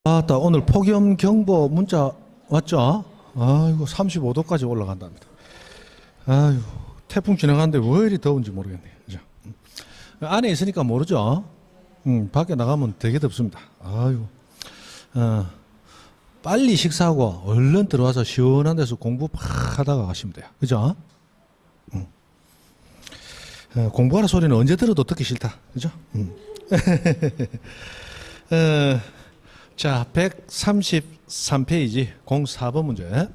아따, 오늘 폭염 경보 문자 왔죠? 아이고, 35도까지 올라간답니다. 아이고, 태풍 지나가는데 왜 이리 더운지 모르겠네. 그죠? 안에 있으니까 모르죠? 밖에 나가면 되게 덥습니다. 아이고, 어, 빨리 식사하고 얼른 들어와서 시원한 데서 공부 팍 하다가 가시면 돼요. 그죠? 공부하는 소리는 언제 들어도 듣기 싫다. 그죠? 어, 자, 133페이지 04번 문제.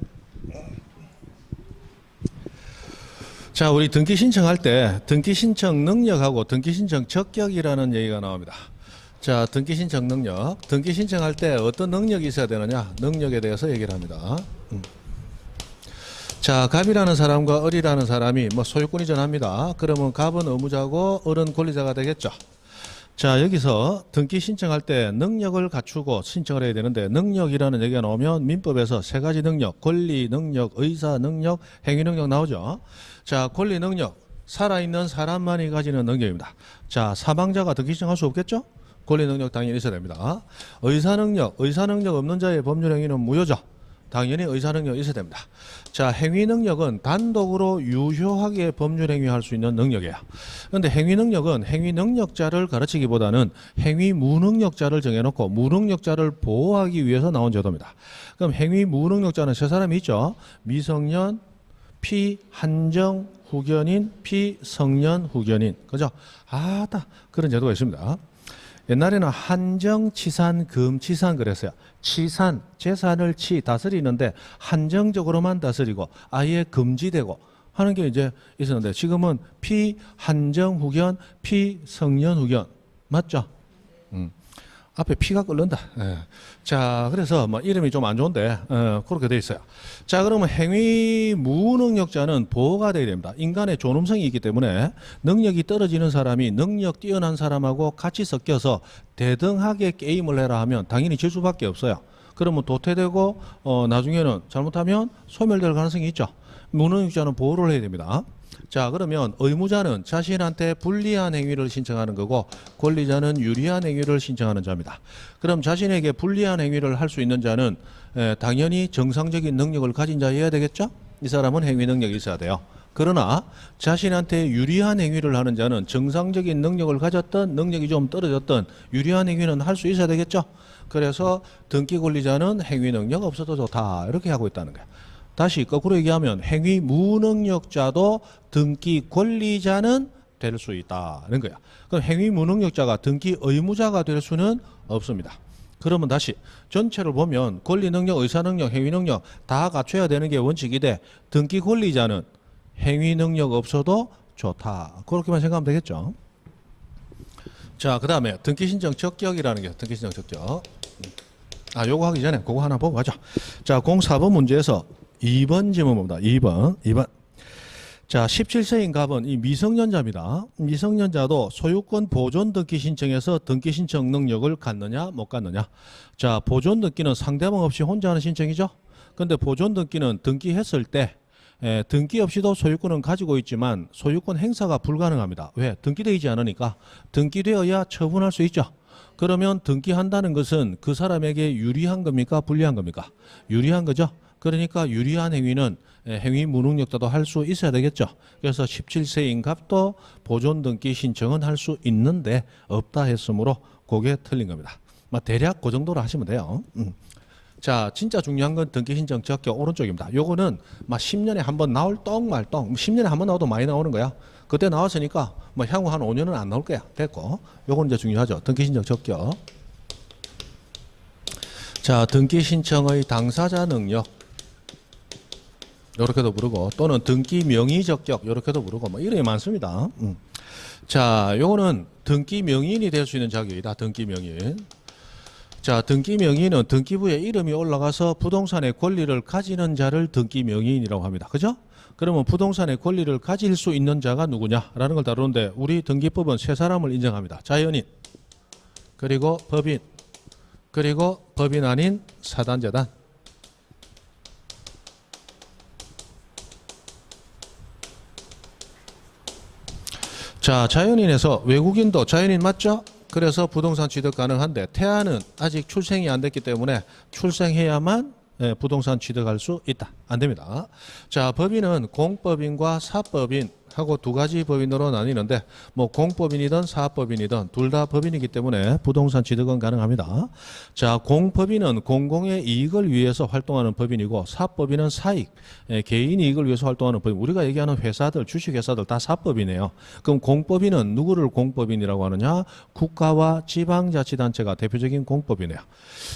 자, 우리 등기 신청할 때 등기 신청 능력하고 등기 신청 적격이라는 얘기가 나옵니다. 자, 등기 신청 능력. 등기 신청할 때 어떤 능력이 있어야 되느냐? 능력에 대해서 얘기를 합니다. 자, 갑이라는 사람과 을이라는 사람이 소유권이 전합니다. 그러면 갑은 의무자고 을은 권리자가 되겠죠. 자, 여기서 등기 신청할 때 능력을 갖추고 신청을 해야 되는데, 능력이라는 얘기가 나오면 민법에서 세 가지 능력, 권리 능력, 의사 능력, 행위 능력 나오죠. 자, 권리 능력, 살아있는 사람만이 가지는 능력입니다. 자, 사망자가 등기 신청할 수 없겠죠? 권리 능력 당연히 있어야 됩니다. 의사 능력 없는 자의 법률 행위는 무효죠. 당연히 의사 능력 있어야 됩니다. 자, 행위 능력은 단독으로 유효하게 법률 행위할 수 있는 능력이에요. 그런데 행위 능력은 행위 능력자를 가르치기보다는 행위 무능력자를 정해놓고 무능력자를 보호하기 위해서 나온 제도입니다. 그럼 행위 무능력자는 세 사람이 있죠. 미성년, 피한정 후견인, 피성년 후견인. 그죠? 그런 제도가 있습니다. 옛날에는 한정, 치산, 금치산 그랬어요. 치산, 재산을 다스리는데 한정적으로만 다스리고 아예 금지되고 하는 게 이제 있었는데, 지금은 피한정 후견, 피성년 후견. 맞죠? 앞에 피가 끓는다. 예. 자, 그래서 이름이 좀 안 좋은데 그렇게 돼 있어요. 자, 그러면 행위 무능력자는 보호가 돼야 됩니다. 인간의 존엄성이 있기 때문에 능력이 떨어지는 사람이 능력 뛰어난 사람하고 같이 섞여서 대등하게 게임을 해라 하면 당연히 질 수밖에 없어요. 그러면 도태되고 나중에는 잘못하면 소멸될 가능성이 있죠. 무능력자는 보호를 해야 됩니다. 자, 그러면 의무자는 자신한테 불리한 행위를 신청하는 거고, 권리자는 유리한 행위를 신청하는 자입니다. 그럼 자신에게 불리한 행위를 할 수 있는 자는 당연히 정상적인 능력을 가진 자여야 되겠죠? 이 사람은 행위 능력이 있어야 돼요. 그러나 자신한테 유리한 행위를 하는 자는 정상적인 능력을 가졌던, 능력이 좀 떨어졌던 유리한 행위는 할 수 있어야 되겠죠? 그래서 등기 권리자는 행위 능력 없어도 좋다, 이렇게 하고 있다는 거예요. 다시 거꾸로 얘기하면 행위 무능력자도 등기 권리자는 될 수 있다는 거야. 그럼 행위 무능력자가 등기 의무자가 될 수는 없습니다. 그러면 다시 전체를 보면 권리 능력, 의사 능력, 행위 능력 다 갖춰야 되는 게 원칙이 돼. 등기 권리자는 행위 능력 없어도 좋다, 그렇게만 생각하면 되겠죠. 자, 그 다음에 등기 신청 적격이라는 게 등기 신청 적격. 요거 하기 전에 그거 하나 보고 가죠. 자, 04번 문제에서 2번 지문 봅니다. 2번. 자, 17세인 갑은 이 미성년자입니다. 미성년자도 소유권 보존 등기 신청에서 등기 신청 능력을 갖느냐 못 갖느냐. 자, 보존 등기는 상대방 없이 혼자 하는 신청이죠. 근데 보존 등기는 등기했을 때 등기 없이도 소유권은 가지고 있지만 소유권 행사가 불가능합니다. 왜? 등기되어 있지 않으니까. 등기되어야 처분할 수 있죠. 그러면 등기한다는 것은 그 사람에게 유리한 겁니까? 불리한 겁니까? 유리한 거죠. 그러니까 유리한 행위는 행위 무능력자도 할 수 있어야 되겠죠. 그래서 17세인 갑도 보존 등기 신청은 할 수 있는데 없다 했으므로 그게 틀린 겁니다. 대략 그 정도로 하시면 돼요. 자, 진짜 중요한 건 등기 신청 적격 오른쪽입니다. 요거는 10년에 한 번 나올 똥말똥. 10년에 한 번 나와도 많이 나오는 거야. 그때 나왔으니까 향후 한 5년은 안 나올 거야. 됐고. 요거는 이제 중요하죠. 등기 신청 적격. 자, 등기 신청의 당사자 능력. 이렇게도 부르고, 또는 등기 명의 적격 이렇게도 부르고 이름이 많습니다. 자, 요거는 등기 명의인이 될 수 있는 자격이다. 등기 명의인. 자, 등기 명의인은 등기부에 이름이 올라가서 부동산의 권리를 가지는 자를 등기 명의인이라고 합니다. 그죠? 그러면 부동산의 권리를 가질 수 있는 자가 누구냐라는 걸 다루는데, 우리 등기법은 세 사람을 인정합니다. 자연인, 그리고 법인, 그리고 법인 아닌 사단재단. 자, 자연인에서 외국인도 자연인 맞죠? 그래서 부동산 취득 가능한데 태아는 아직 출생이 안 됐기 때문에 출생해야만 부동산 취득할 수 있다. 안 됩니다. 자, 법인은 공법인과 사법인 하고 두 가지 법인으로 나뉘는데 뭐 공법인이든 사법인이든 둘 다 법인이기 때문에 부동산 취득은 가능합니다. 자, 공법인은 공공의 이익을 위해서 활동하는 법인이고 사법인은 사익, 개인 이익을 위해서 활동하는 법인. 우리가 얘기하는 회사들, 주식회사들 다 사법이네요. 그럼 공법인은 누구를 공법인이라고 하느냐? 국가와 지방자치단체가 대표적인 공법이네요.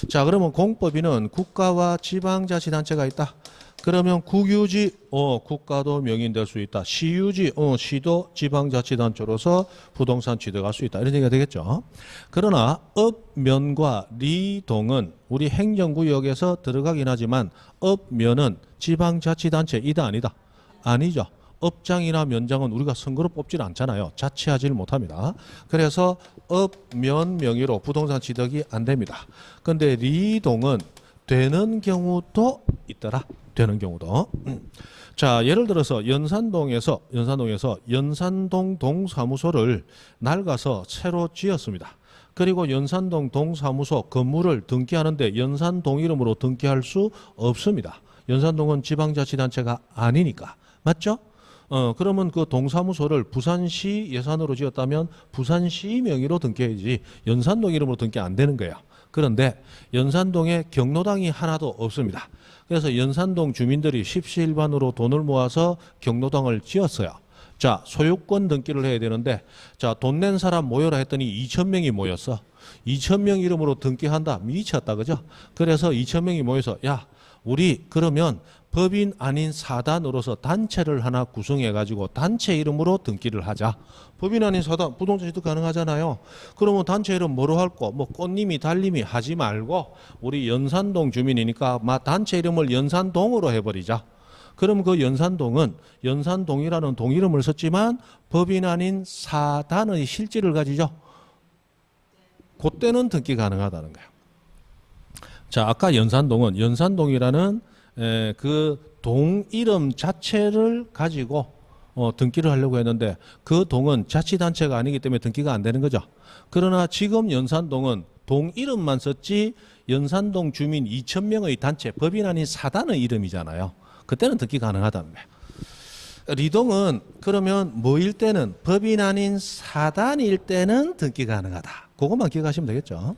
자, 그러면 공법인은 국가와 지방자치단체가 있다. 그러면 국유지, 국가도 명의될 수 있다. 시유지, 시도 지방자치단체로서 부동산 취득할 수 있다. 이런 얘기가 되겠죠. 그러나 읍면과 리동은 우리 행정구역에서 들어가긴 하지만 읍면은 지방자치단체이다 아니다? 아니죠. 읍장이나 면장은 우리가 선거로 뽑질 않잖아요. 자치하지를 못합니다. 그래서 읍면 명의로 부동산 취득이 안 됩니다. 그런데 리동은 되는 경우도 있더라. 되는 경우도. 자, 예를 들어서 연산동에서 연산동 동사무소를 낡아서 새로 지었습니다. 그리고 연산동 동사무소 건물을 등기하는데 연산동 이름으로 등기할 수 없습니다. 연산동은 지방자치단체가 아니니까. 맞죠? 그러면 그 동사무소를 부산시 예산으로 지었다면 부산시 명의로 등기해야지 연산동 이름으로 등기 안 되는 거예요. 그런데 연산동에 경로당이 하나도 없습니다. 그래서 연산동 주민들이 십시일반으로 돈을 모아서 경로당을 지었어요. 자, 소유권 등기를 해야 되는데 자, 돈 낸 사람 모여라 했더니 2,000명이 모였어. 2,000명 이름으로 등기한다. 미쳤다. 그죠? 그래서 2,000명이 모여서 야, 우리 그러면 법인 아닌 사단으로서 단체를 하나 구성해 가지고 단체 이름으로 등기를 하자. 법인 아닌 사단 부동산 취득 가능하잖아요. 그러면 단체 이름 뭐로 할 거? 뭐 꽃님이 달님이 하지 말고 우리 연산동 주민이니까 단체 이름을 연산동으로 해버리자. 그럼 그 연산동은 연산동이라는 동 이름을 썼지만 법인 아닌 사단의 실질을 가지죠. 그때는 등기 가능하다는 거예요. 자, 아까 연산동은 연산동이라는 그 동 이름 자체를 가지고 등기를 하려고 했는데 그 동은 자치단체가 아니기 때문에 등기가 안 되는 거죠. 그러나 지금 연산동은 동 이름만 썼지 연산동 주민 2,000명의 단체, 법인 아닌 사단의 이름이잖아요. 그때는 등기 가능하다는 거예요. 리동은 그러면 뭐일 때는 법인 아닌 사단일 때는 등기 가능하다. 그것만 기억하시면 되겠죠.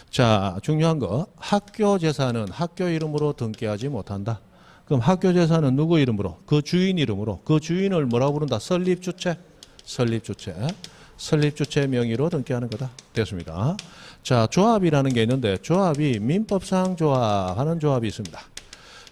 자, 중요한 거 학교 재산은 학교 이름으로 등기하지 못한다. 그럼 학교 재산은 누구 이름으로? 그 주인 이름으로. 그 주인을 뭐라고 부른다? 설립주체. 설립주체 명의로 등기하는 거다. 됐습니다. 자, 조합이라는 게 있는데 조합이 민법상 조합하는 조합이 있습니다.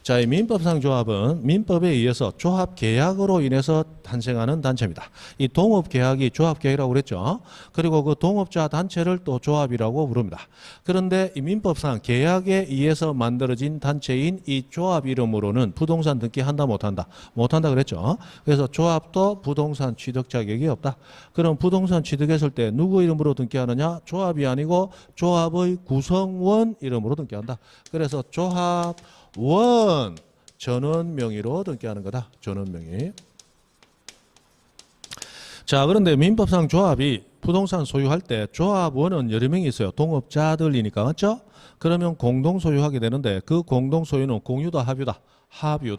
자, 이 민법상 조합은 민법에 의해서 조합 계약으로 인해서 탄생하는 단체입니다. 이 동업 계약이 조합 계약이라고 그랬죠. 그리고 그 동업자 단체를 또 조합이라고 부릅니다. 그런데 이 민법상 계약에 의해서 만들어진 단체인 이 조합 이름으로는 부동산 등기한다 못한다? 못한다 그랬죠. 그래서 조합도 부동산 취득 자격이 없다. 그럼 부동산 취득했을 때 누구 이름으로 등기하느냐? 조합이 아니고 조합의 구성원 이름으로 등기한다. 그래서 조합 원 전원 명의로 등기하는 거다. 전원 명의. 자, 그런데 민법상 조합이 부동산 소유할 때 조합원은 여러 명이 있어요. 동업자들이니까. 맞죠? 그러면 공동 소유하게 되는데 그 공동 소유는 공유다 합유다. 합유.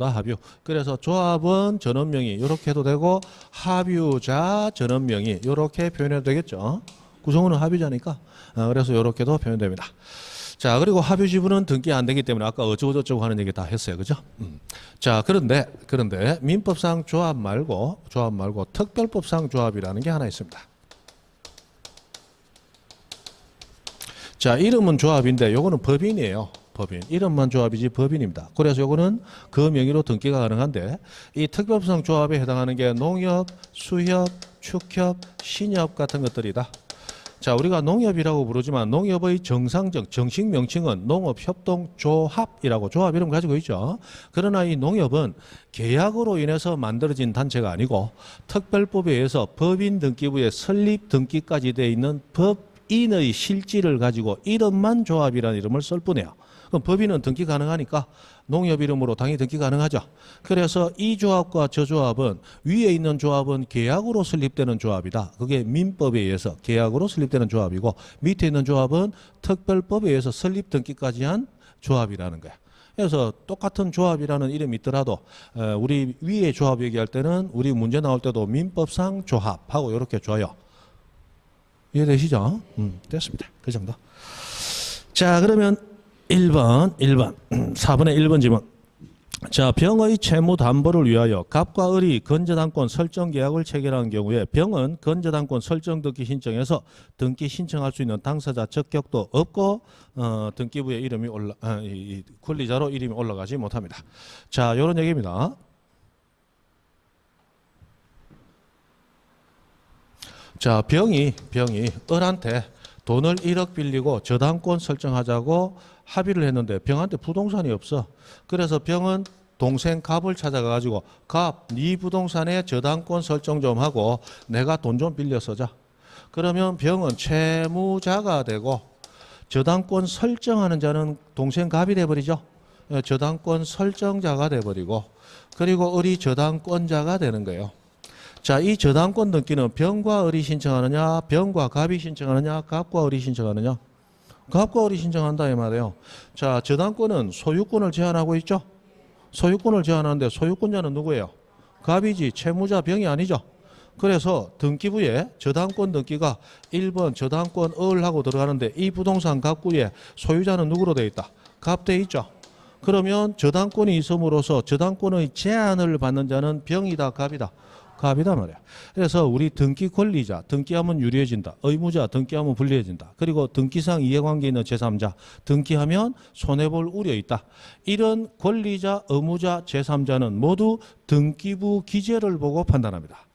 그래서 조합원 전원 명의 이렇게 해도 되고 합유자 전원 명의 이렇게 표현해도 되겠죠. 구성원은 합유자니까. 그래서 이렇게도 표현됩니다. 자, 그리고 합유 지분은 등기 안 되기 때문에 아까 어쩌고저쩌고 하는 얘기 다 했어요. 그죠? 자, 그런데 민법상 조합 말고 특별법상 조합이라는 게 하나 있습니다. 자, 이름은 조합인데 요거는 법인이에요. 법인. 이름만 조합이지 법인입니다. 그래서 요거는 그 명의로 등기가 가능한데 이 특별법상 조합에 해당하는 게 농협, 수협, 축협, 신협 같은 것들이다. 자, 우리가 농협이라고 부르지만 농협의 정식 명칭은 농업협동조합이라고 조합 이름 가지고 있죠. 그러나 이 농협은 계약으로 인해서 만들어진 단체가 아니고 특별법에 의해서 법인 등기부에 설립 등기까지 되어 있는 법인의 실질을 가지고 이름만 조합이라는 이름을 쓸 뿐이에요. 그럼 법인은 등기 가능하니까 농협 이름으로 당연히 등기 가능하죠. 그래서 이 조합과 저 조합은 위에 있는 조합은 계약으로 설립되는 조합이다. 그게 민법에 의해서 계약으로 설립되는 조합이고 밑에 있는 조합은 특별법에 의해서 설립 등기까지 한 조합이라는 거야. 그래서 똑같은 조합이라는 이름이 있더라도 우리 위에 조합 얘기할 때는 우리 문제 나올 때도 민법상 조합하고 이렇게 줘요. 이해되시죠? 됐습니다. 그 정도. 자, 그러면 1번 4번의 1번 질문. 자, 병의 채무 담보를 위하여 갑과 을이 건저당권 설정 계약을 체결한 경우에 병은 건저당권 설정 등기 신청에서 등기 신청할 수 있는 당사자 적격도 없고 등기부에 이름이 이 권리자로 이름이 올라가지 못합니다. 자, 이런 얘기입니다. 자, 병이 을한테 돈을 1억 빌리고 저당권 설정하자고 합의를 했는데 병한테 부동산이 없어. 그래서 병은 동생 갑을 찾아가가지고 갑, 네 부동산에 저당권 설정 좀 하고 내가 돈 좀 빌려 써자. 그러면 병은 채무자가 되고 저당권 설정하는 자는 동생 갑이 돼버리죠. 저당권 설정자가 돼버리고 그리고 을이 저당권자가 되는 거예요. 자, 이 저당권 등기는 병과 을이 신청하느냐, 병과 갑이 신청하느냐, 갑과 을이 신청하느냐. 갑과 을이 신청한다 이 말이에요. 자, 저당권은 소유권을 제한하고 있죠. 소유권을 제한하는데 소유권자는 누구예요? 갑이지 채무자 병이 아니죠. 그래서 등기부에 저당권 등기가 1번 저당권 을하고 들어가는데 이 부동산 갑구에 소유자는 누구로 되어 있다? 갑 되어 있죠. 그러면 저당권이 있음으로써 저당권의 제한을 받는 자는 병이다, 갑이다? 갑이다 말이야. 그래서 우리 등기 권리자, 등기하면 유리해진다. 의무자, 등기하면 불리해진다. 그리고 등기상 이해관계 있는 제3자, 등기하면 손해볼 우려 있다. 이런 권리자, 의무자, 제3자는 모두 등기부 기재를 보고 판단합니다.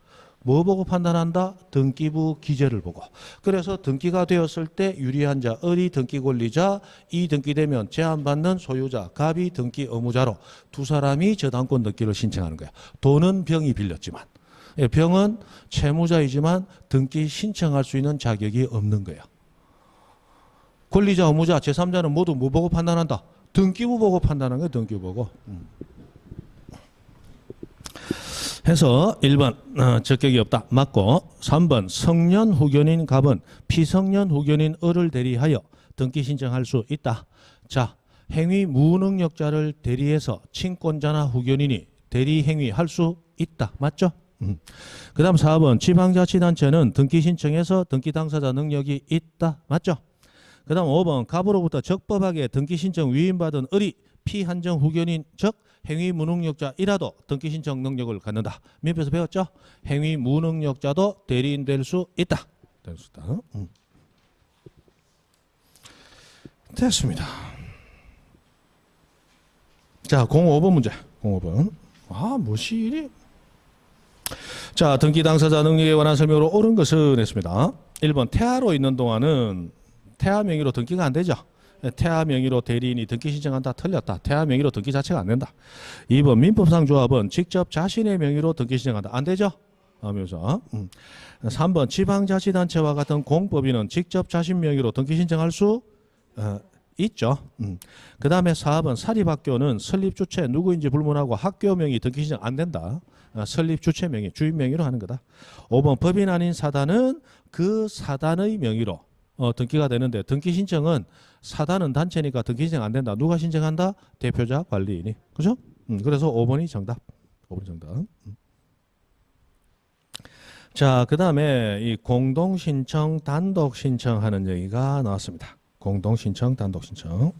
뭐 보고 판단한다? 등기부 기재를 보고. 그래서 등기가 되었을 때 유리한 자, 을이 등기 권리자, 이 등기되면 제한받는 소유자, 갑이 등기 의무자로 두 사람이 저당권 등기를 신청하는 거야. 돈은 병이 빌렸지만. 병은 채무자이지만 등기 신청할 수 있는 자격이 없는 거예요. 권리자, 의무자, 제3자는 모두 뭐 보고 판단한다? 등기부 보고 판단하는 거예요. 등기부 보고. 해서 1번 적격이 없다. 맞고 3번 성년 후견인 갑은 피성년 후견인 을을 대리하여 등기 신청할 수 있다. 자, 행위 무능력자를 대리해서 친권자나 후견인이 대리 행위할 수 있다. 맞죠? 그 다음 4번 지방자치단체는 등기 신청해서 등기 당사자 능력이 있다. 맞죠? 그 다음 5번 갑으로부터 적법하게 등기 신청 위임받은 을이 피한정 후견인 즉 행위 무능력자이라도 등기 신청 능력을 갖는다. 민법에서 배웠죠? 행위 무능력자도 대리인 될 수 있다. 될 수 있다. 됐습니다. 자, 05번 문제. 05번. 무엇이 이리? 자, 등기 당사자 능력에 관한 설명으로 옳은 것은 했습니다. 1번 태아로 있는 동안은 태아 명의로 등기가 안 되죠. 태아 명의로 대리인이 등기 신청한다. 틀렸다. 태아 명의로 등기 자체가 안 된다. 2번 민법상 조합은 직접 자신의 명의로 등기 신청한다. 안 되죠? 하면서 3번 지방자치단체와 같은 공법인은 직접 자신 명의로 등기 신청할 수 있죠. 그 다음에 4번 사립학교는 설립주체 누구인지 불문하고 학교 명의 등기 신청 안 된다. 설립주체 명의, 주인 명의로 하는 거다. 5번 법인 아닌 사단은 그 사단의 명의로 등기가 되는데 등기 신청은 사단은 단체니까 등기 신청 안 된다. 누가 신청한다? 대표자 관리인이. 그죠? 그래서 5번이 정답. 5번 정답. 자, 그 다음에 이 공동신청, 단독신청하는 얘기가 나왔습니다. 공동신청, 단독신청.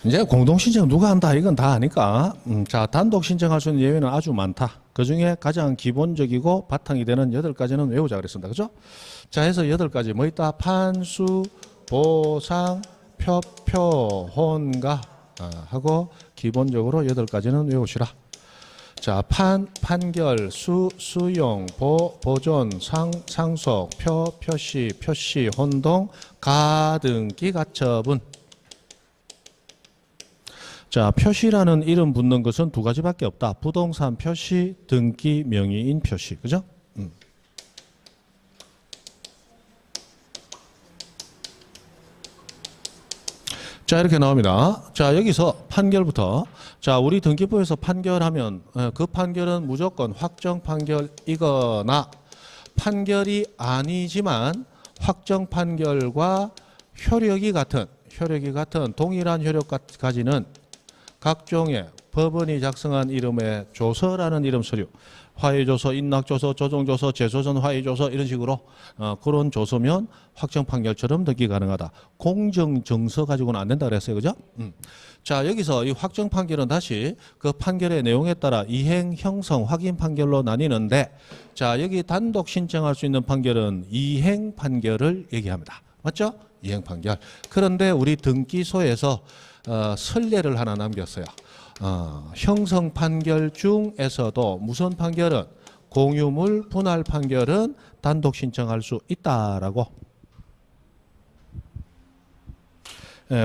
이제 공동신청 누가 한다 이건 다 아니까 자, 단독 신청할 수 있는 예외는 아주 많다. 그중에 가장 기본적이고 바탕이 되는 8가지는 외우자 그랬습니다. 그죠? 자, 해서 8가지 뭐 있다? 판수, 보상, 표표, 혼가 하고 기본적으로 8가지는 외우시라. 자, 판결, 수용, 보존, 상속, 표시, 혼동, 가등기, 가처분. 자, 표시라는 이름 붙는 것은 두 가지밖에 없다. 부동산 표시, 등기 명의인 표시. 그죠? 자, 이렇게 나옵니다. 자, 여기서 판결부터. 자, 우리 등기부에서 판결하면 그 판결은 무조건 확정 판결이거나 판결이 아니지만 확정 판결과 효력이 같은 동일한 효력 가지는 각종의 법원이 작성한 이름의 조서라는 이름 서류, 화해조서, 인낙조서, 조정조서, 재소전 화해조서 이런 식으로 그런 조서면 확정 판결처럼 등기 가능하다. 공정정서 가지고는 안 된다 그랬어요. 그죠? 자, 여기서 이 확정 판결은 다시 그 판결의 내용에 따라 이행, 형성, 확인 판결로 나뉘는데, 자, 여기 단독 신청할 수 있는 판결은 이행 판결을 얘기합니다. 맞죠? 이행 판결. 그런데 우리 등기소에서 선례를 하나 남겼어요. 형성 판결 중에서도 무슨 판결은 공유물 분할 판결은 단독 신청할 수 있다라고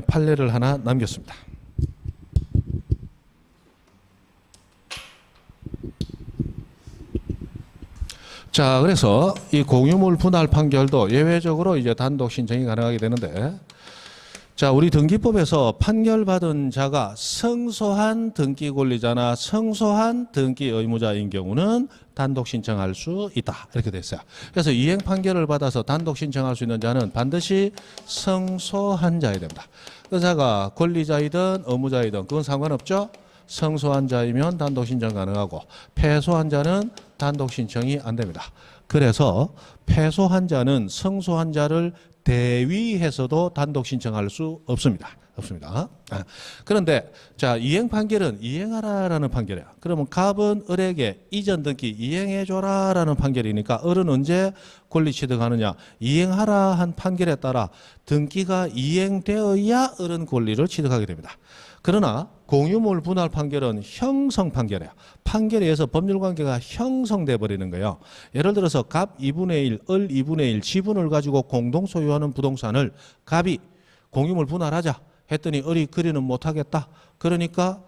판례를 하나 남겼습니다. 자, 그래서 이 공유물 분할 판결도 예외적으로 이제 단독 신청이 가능하게 되는데, 자, 우리 등기법에서 판결받은 자가 성소한 등기 권리자나 성소한 등기 의무자인 경우는 단독 신청할 수 있다. 이렇게 돼 있어요. 그래서 이행 판결을 받아서 단독 신청할 수 있는 자는 반드시 성소한 자여야 됩니다. 그 자가 권리자이든 의무자이든 그건 상관없죠. 성소한 자이면 단독 신청 가능하고 패소한 자는 단독 신청이 안 됩니다. 그래서 패소한 자는 성소한 자를 대위해서도 단독 신청할 수 없습니다. 그런데 자, 이행 판결은 이행하라라는 판결이야. 그러면 갑은 을에게 이전 등기 이행해줘라라는 판결이니까 을은 언제 권리 취득하느냐? 이행하라 한 판결에 따라 등기가 이행되어야 을은 권리를 취득하게 됩니다. 그러나 공유물 분할 판결은 형성 판결이에요. 판결에 의해서 법률관계가 형성돼 버리는 거예요. 예를 들어서 갑 2분의 1, 을 2분의 1 지분을 가지고 공동 소유하는 부동산을 갑이 공유물 분할하자 했더니 을이 그리는 못하겠다. 그러니까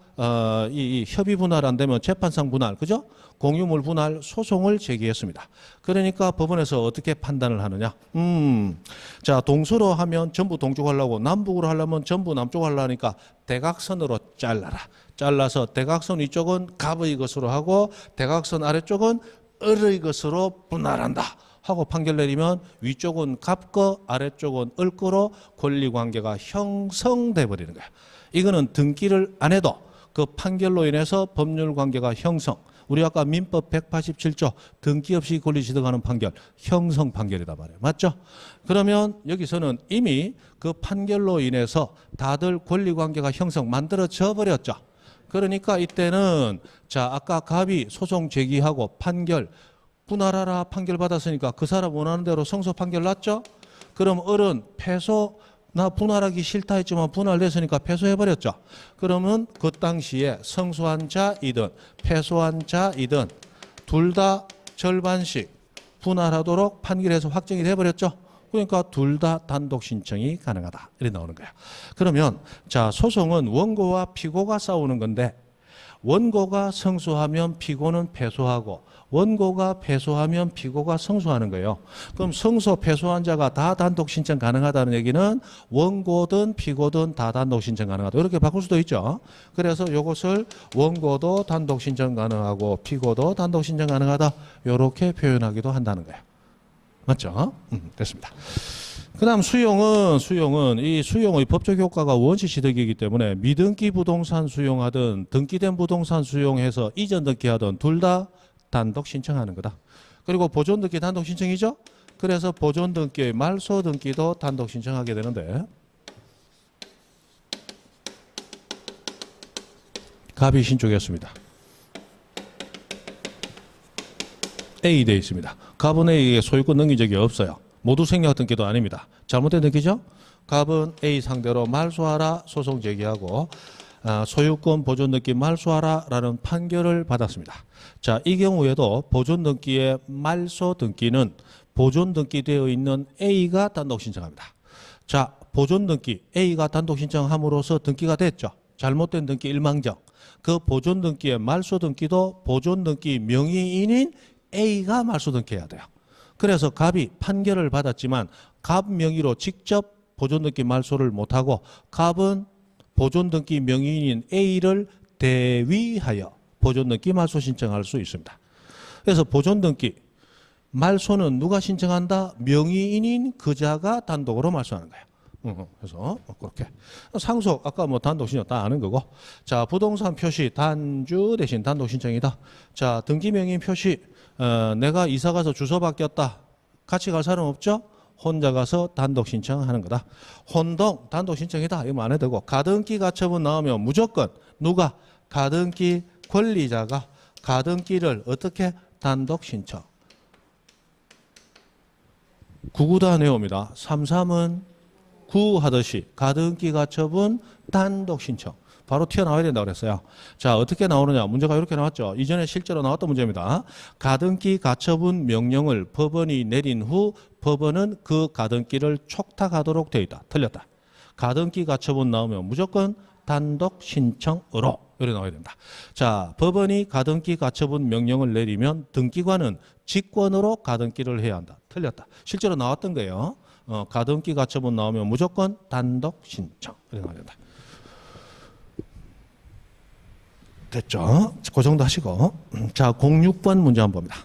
이 협의 분할 안 되면 재판상 분할, 그죠? 공유물 분할 소송을 제기했습니다. 그러니까 법원에서 어떻게 판단을 하느냐? 자, 동서로 하면 전부 동쪽으로 하려고, 남북으로 하려면 전부 남쪽으로 하려니까 대각선으로 잘라라. 잘라서 대각선 위쪽은 갑의 것으로 하고 대각선 아래쪽은 을의 것으로 분할한다 하고 판결 내리면 위쪽은 갑 거, 아래쪽은 을 거로 권리관계가 형성돼 버리는 거야. 이거는 등기를 안 해도 그 판결로 인해서 법률관계가 형성. 우리 아까 민법 187조 등기 없이 권리 취득하는 판결, 형성 판결이다 말이에요. 맞죠? 그러면 여기서는 이미 그 판결로 인해서 다들 권리관계가 형성 만들어져 버렸죠. 그러니까 이때는 자, 아까 갑이 소송 제기하고 판결 분할하라 판결 받았으니까 그 사람 원하는 대로 성소 판결 났죠? 그럼 을은 패소 나 분할하기 싫다 했지만 분할됐으니까 패소해버렸죠. 그러면 그 당시에 성소한 자이든 패소한 자이든 둘 다 절반씩 분할하도록 판결해서 확정이 돼버렸죠. 그러니까 둘 다 단독 신청이 가능하다. 이렇게 나오는 거예요. 그러면 자, 소송은 원고와 피고가 싸우는 건데 원고가 성소하면 피고는 패소하고 원고가 패소하면 피고가 성소하는 거예요. 그럼 성소 패소한 자가 다 단독 신청 가능하다는 얘기는 원고든 피고든 다 단독 신청 가능하다. 이렇게 바꿀 수도 있죠. 그래서 이것을 원고도 단독 신청 가능하고 피고도 단독 신청 가능하다. 이렇게 표현하기도 한다는 거예요. 맞죠? 됐습니다. 그 다음 수용은 이 수용의 법적 효과가 원시 취득이기 때문에 미등기 부동산 수용하든 등기된 부동산 수용해서 이전 등기하든 둘 다 단독 신청하는 거다. 그리고 보존 등기 단독 신청이죠. 그래서 보존 등기의 말소 등기도 단독 신청하게 되는데 갑이 신청했습니다. A 돼 있습니다. 갑은 A에게 소유권 넘긴 적이 없어요. 모두 생략 등기도 아닙니다. 잘못된 등기죠? 갑은 A 상대로 말소하라 소송 제기하고 소유권 보존 등기 말소하라 라는 판결을 받았습니다. 자, 이 경우에도 보존 등기의 말소 등기는 보존 등기되어 있는 A가 단독 신청합니다. 자, 보존 등기 A가 단독 신청함으로써 등기가 됐죠. 잘못된 등기 일망정. 그 보존 등기의 말소 등기도 보존 등기 명의인인 A가 말소 등기해야 돼요. 그래서 갑이 판결을 받았지만 갑 명의로 직접 보존 등기 말소를 못하고 갑은 보존 등기 명의인인 A를 대위하여 보존 등기 말소 신청할 수 있습니다. 그래서 보존 등기 말소는 누가 신청한다? 명의인인 그자가 단독으로 말소하는 거예요. 그래서 그렇게 상속 아까 뭐 단독 신청 다 아는 거고. 자, 부동산 표시 단주 대신 단독 신청이다. 자, 등기 명의인 표시 내가 이사 가서 주소 바뀌었다. 같이 갈 사람 없죠? 혼자 가서 단독 신청하는 거다. 혼동 단독 신청이다. 이거 안 해도 되고. 가등기 가처분 나오면 무조건 누가 가등기 권리자가 가등기를 어떻게 단독 신청. 99다 내옵니다. 33은 9 하듯이 가등기 가처분 단독 신청. 바로 튀어나와야 된다고 그랬어요. 자, 어떻게 나오느냐. 문제가 이렇게 나왔죠. 이전에 실제로 나왔던 문제입니다. 가등기 가처분 명령을 법원이 내린 후 법원은 그 가등기를 촉탁하도록 되어 있다. 틀렸다. 가등기 가처분 나오면 무조건 단독 신청으로 이렇게 나와야 된다. 자, 법원이 가등기 가처분 명령을 내리면 등기관은 직권으로 가등기를 해야 한다. 틀렸다. 실제로 나왔던 거예요. 가등기 가처분 나오면 무조건 단독 신청 이렇게 나와야 된다. 됐죠? 그 정도 하시고. 자, 06번 문제 한번 봅니다.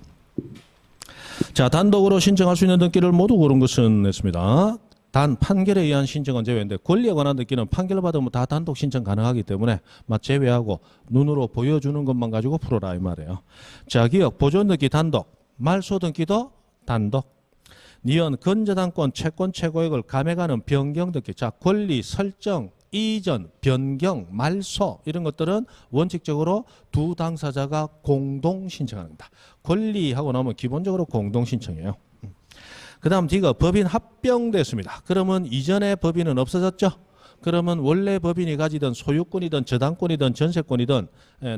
자, 단독으로 신청할 수 있는 등기를 모두 고른 것은 했습니다. 단 판결에 의한 신청은 제외인데 권리에 관한 등기는 판결을 받으면 다 단독 신청 가능하기 때문에 제외하고 눈으로 보여주는 것만 가지고 풀어라 이 말이에요. 자, 기억 보존 등기 단독, 말소 등기도 단독. 니은 건저당권 채권 최고액을 감액하는 변경 등기. 자, 권리 설정, 이전, 변경, 말소 이런 것들은 원칙적으로 두 당사자가 공동 신청합니다. 권리하고 나오면 기본적으로 공동 신청이에요. 그 다음 D가 법인 합병됐습니다. 그러면 이전에 법인은 없어졌죠? 그러면 원래 법인이 가지던 소유권이든 저당권이든 전세권이든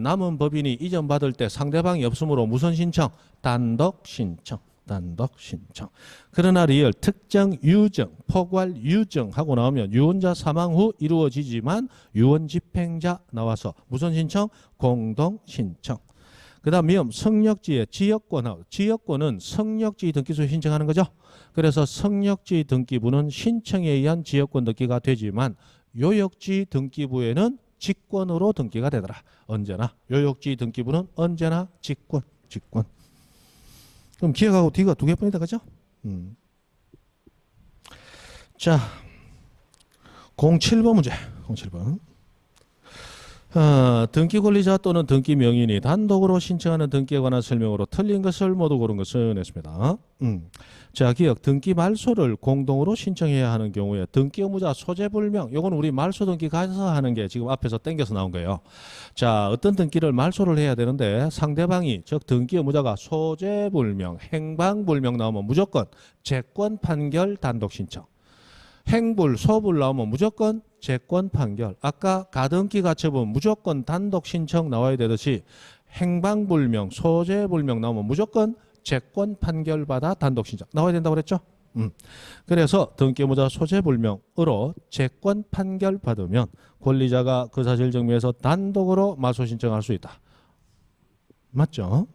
남은 법인이 이전받을 때 상대방이 없으므로 무슨 신청? 단독 신청. 단독 신청. 그러나 리얼 특정 유증, 포괄 유증하고 나오면 유언자 사망 후 이루어지지만 유언 집행자 나와서 무슨 신청? 공동 신청. 그 다음 미음 성역지의 지역권, 지역권은 성역지 등기소에 신청하는 거죠. 그래서 성역지 등기부는 신청에 의한 지역권 등기가 되지만 요역지 등기부에는 직권으로 등기가 되더라. 언제나 요역지 등기부는 언제나 직권. 그럼 기억하고 D가 두 개뿐이다, 그죠? 자, 07번 문제. 07번. 등기 권리자 또는 등기 명의인이 단독으로 신청하는 등기에 관한 설명으로 틀린 것을 모두 고른 것은 했습니다. 자, 기억 등기 말소를 공동으로 신청해야 하는 경우에 등기 의무자 소재 불명, 요건 우리 말소 등기 가서 하는 게 지금 앞에서 땡겨서 나온 거예요. 자, 어떤 등기를 말소를 해야 되는데 상대방이 즉 등기 의무자가 소재 불명, 행방 불명 나오면 무조건 재권 판결 단독 신청. 행불, 소불 나오면 무조건 재권 판결. 아까 가등기 가처분 무조건 단독 신청 나와야 되듯이 행방불명, 소재불명 나오면 무조건 재권 판결 받아 단독 신청 나와야 된다고 그랬죠? 그래서 등기의무자 소재불명으로 재권 판결 받으면 권리자가 그 사실 증명해서 단독으로 말소 신청할 수 있다. 맞죠?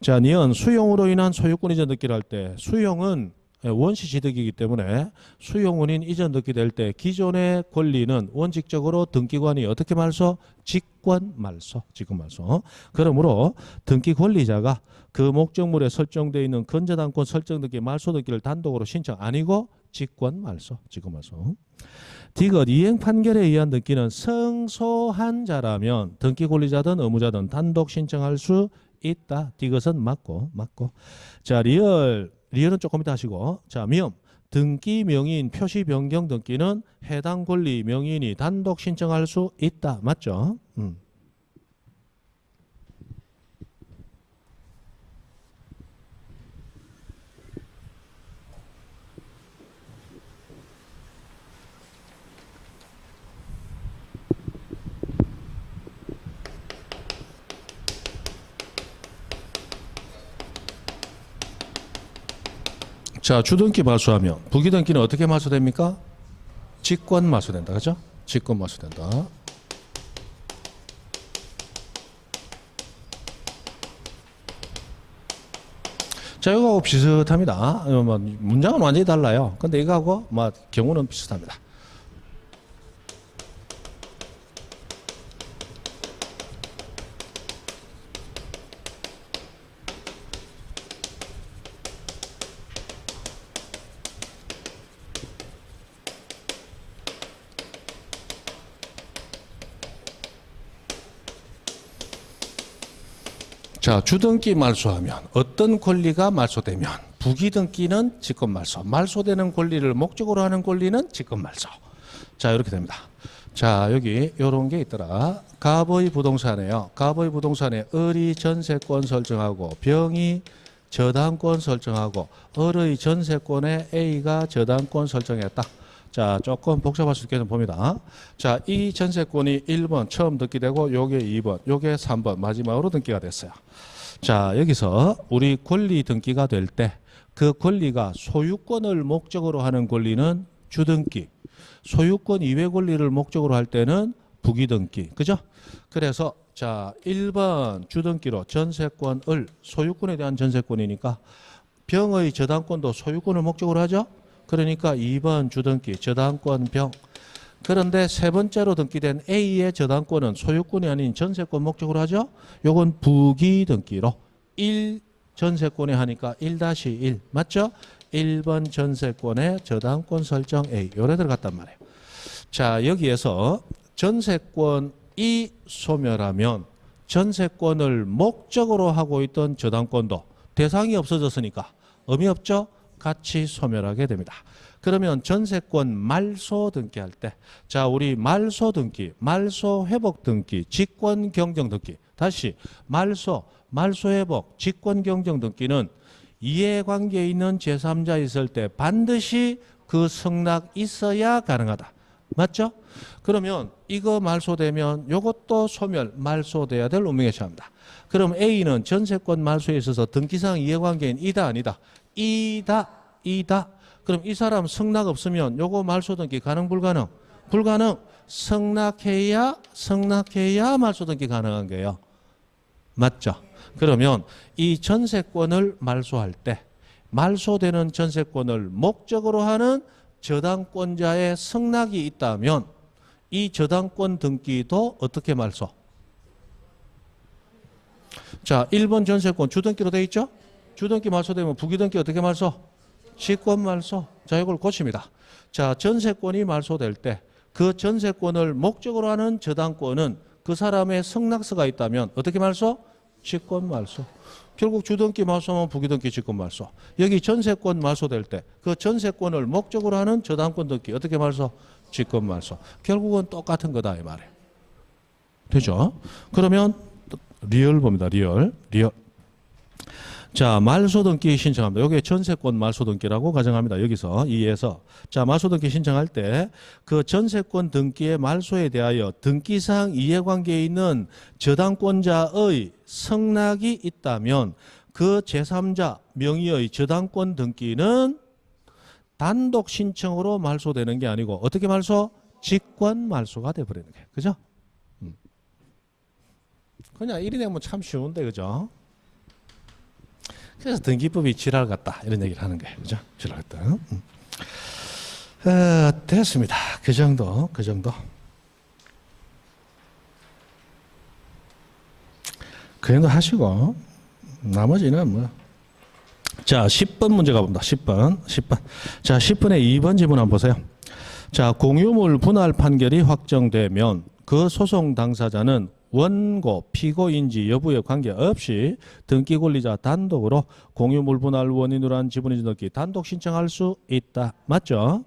자, 니은 수용으로 인한 소유권 이전 등기를 할 때 수용은 원시 취득이기 때문에 수용원인 이전 등기 될 때 기존의 권리는 원칙적으로 등기관이 어떻게 말소? 직권 말소. 그러므로 등기 권리자가 그 목적물에 설정되어 있는 건저당권 설정 등기 말소 등기를 단독으로 신청 아니고 직권 말소. 디귿 이행 판결에 의한 등기는 성소한 자라면 등기 권리자든 의무자든 단독 신청할 수 있다. 디귿은 맞고. 자, 리얼은 조금 이따 하시고. 자, 미음 등기 명의인 표시 변경 등기는 해당 권리 명의인이 단독 신청할 수 있다. 맞죠? 자, 주등기 말소하면 부기등기는 어떻게 말소됩니까? 직권 말소된다. 그죠? 직권 말소된다. 자, 이거하고 비슷합니다. 뭐 문장은 완전히 달라요. 근데 이거하고 뭐 경우는 비슷합니다. 자, 주등기 말소하면 어떤 권리가 말소되면 부기등기는 직권말소, 말소되는 권리를 목적으로 하는 권리는 직권말소. 자, 이렇게 됩니다. 자, 여기 이런 게 있더라. 갑의 부동산에요. 갑의 부동산에 을이 전세권 설정하고 병이 저당권 설정하고 을의 전세권에 A가 저당권 설정했다. 자, 조금 복잡할 수 있겠는 봅니다. 자, 이 전세권이 1번 처음 등기되고 요게 2번, 요게 3번 마지막으로 등기가 됐어요. 자, 여기서 우리 권리 등기가 될 때 그 권리가 소유권을 목적으로 하는 권리는 주등기, 소유권 이외 권리를 목적으로 할 때는 부기등기. 그죠? 그래서 자, 1번 주등기로 전세권을 소유권에 대한 전세권이니까 병의 저당권도 소유권을 목적으로 하죠? 그러니까 2번 주등기 저당권 병. 그런데 세 번째로 등기된 A의 저당권은 소유권이 아닌 전세권 목적으로 하죠. 요건 부기등기로 1 전세권에 하니까 1-1 맞죠? 1번 전세권의 저당권 설정 A 요래 들어갔단 말이에요. 자, 여기에서 전세권이 소멸하면 전세권을 목적으로 하고 있던 저당권도 대상이 없어졌으니까 의미 없죠? 같이 소멸하게 됩니다. 그러면 전세권 말소 등기할 때, 자, 우리 말소 등기, 말소 회복 등기, 직권 경정 등기. 다시 말소 회복, 직권 경정 등기는 이해관계에 있는 제3자 있을 때 반드시 그 승낙 있어야 가능하다. 맞죠? 그러면 이거 말소되면 이것도 소멸, 말소돼야 될 운명에 처합니다. 그럼 A는 전세권 말소에 있어서 등기상 이해관계인 이다 아니다? 이다. 그럼 이 사람 승낙 없으면 요거 말소 등기 가능 불가능? 불가능. 승낙해야 말소 등기 가능한 거예요. 맞죠? 그러면 이 전세권을 말소할 때 말소되는 전세권을 목적으로 하는 저당권자의 승낙이 있다면 이 저당권 등기도 어떻게 말소? 자, 1번 전세권 주등기로 되어 있죠? 주등기 말소되면 부기등기 어떻게 말소? 직권 말소. 자, 이걸 고칩니다. 자, 전세권이 말소될 때 그 전세권을 목적으로 하는 저당권은 그 사람의 승낙서가 있다면 어떻게 말소? 직권 말소. 결국 주등기 말소하면 부기등기 직권 말소. 여기 전세권 말소될 때 그 전세권을 목적으로 하는 저당권 등기 어떻게 말소? 직권 말소. 결국은 똑같은 거다 이 말이에요. 되죠? 그러면 리얼 봅니다. 리얼. 자, 말소 등기 신청합니다. 여기 전세권 말소 등기라고 가정합니다. 여기서 이에서 자, 말소 등기 신청할 때 그 전세권 등기의 말소에 대하여 등기상 이해관계에 있는 저당권자의 승낙이 있다면 그 제3자 명의의 저당권 등기는 단독 신청으로 말소되는 게 아니고 어떻게 말소? 직권 말소가 돼버리는 거예요. 그죠? 그냥 이리 되면 참 쉬운데 그죠? 그래서 등기법이 지랄 같다 이런 얘기를 하는 거예요. 그죠? 지랄 같다. 됐습니다. 그 정도. 그 정도 하시고 나머지는 뭐. 자, 10번 문제 가봅니다. 10번. 자, 10번에 2번 질문 한번 보세요. 자, 공유물 분할 판결이 확정되면 그 소송 당사자는 원고, 피고인지 여부에 관계없이 등기 권리자 단독으로 공유물 분할 원인으로 한 지분이전 등기 단독 신청할 수 있다. 맞죠?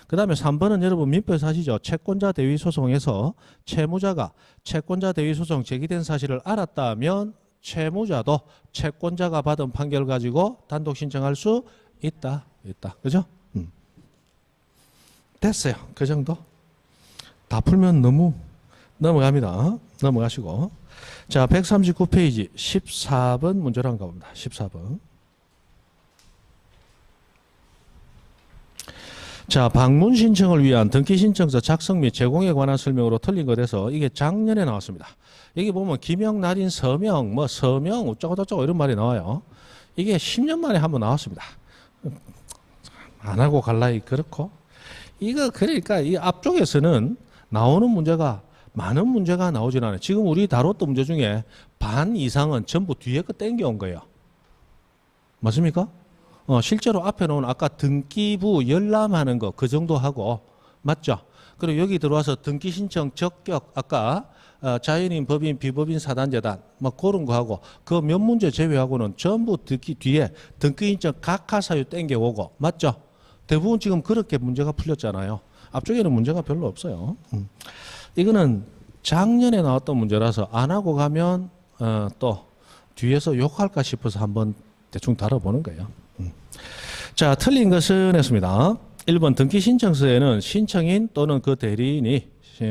그 다음에 3번은 여러분 민법에서 하시죠. 채권자 대위 소송에서 채무자가 채권자 대위 소송 제기된 사실을 알았다면 채무자도 채권자가 받은 판결을 가지고 단독 신청할 수 있다. 그죠? 됐어요. 그 정도. 다 풀면 너무 넘어갑니다. 넘어가시고. 자, 139페이지 14번 문제로 한번 가봅니다. 14번. 자, 방문 신청을 위한 등기 신청서 작성 및 제공에 관한 설명으로 틀린 것에서 이게 작년에 나왔습니다. 여기 보면 기명, 날인, 서명, 뭐 서명, 어쩌고저쩌고 이런 말이 나와요. 이게 10년 만에 한번 나왔습니다. 안 하고 갈라이 그렇고 이거 그러니까 이 앞쪽에서는 나오는 문제가 많은 문제가 나오진 않아요. 지금 우리 다뤘던 문제 중에 반 이상은 전부 뒤에 거 땡겨온 거예요. 맞습니까? 실제로 앞에 놓은 아까 등기부 열람하는 거 그 정도 하고 맞죠? 그리고 여기 들어와서 등기 신청 적격 아까 자연인, 법인, 비법인 사단재단 뭐 그런 거 하고 그 몇 문제 제외하고는 전부 뒤에 등기 신청 각하 사유 땡겨오고 맞죠? 대부분 지금 그렇게 문제가 풀렸잖아요. 앞쪽에는 문제가 별로 없어요. 이거는 작년에 나왔던 문제라서 안 하고 가면 또 뒤에서 욕할까 싶어서 한번 대충 다뤄보는 거예요. 자, 틀린 것은 했습니다. 1번 등기 신청서에는 신청인 또는 그 대리인이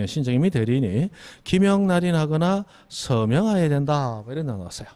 신청인 및 대리인이 기명 날인하거나 서명해야 된다. 이런 데 나왔어요.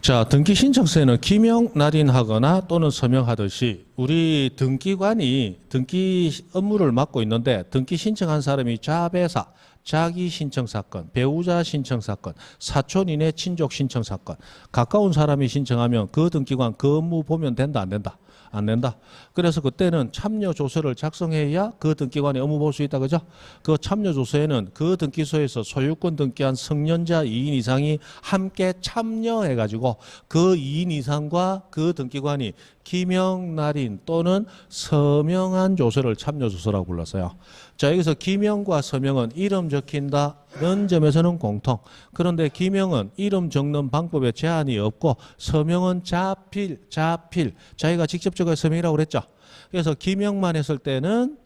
자, 등기 신청서에는 기명 날인하거나 또는 서명하듯이 우리 등기관이 등기 업무를 맡고 있는데 등기 신청한 사람이 자배사, 자기 신청 사건, 배우자 신청 사건, 사촌인의 친족 신청 사건, 가까운 사람이 신청하면 그 등기관 그 업무 보면 된다, 안 된다? 안 된다. 그래서 그때는 참여 조서를 작성해야 그 등기관이 업무 볼 수 있다, 그죠? 그 참여 조서에는 그 등기소에서 소유권 등기한 성년자 2인 이상이 함께 참여해가지고 그 2인 이상과 그 등기관이 기명 날인 또는 서명한 조서를 참여 조서라고 불렀어요. 자, 여기서 기명과 서명은 이름 적힌다는 점에서는 공통. 그런데 기명은 이름 적는 방법에 제한이 없고 서명은 자필. 자기가 직접적으로 서명이라고 그랬죠. 그래서 기명만 했을 때는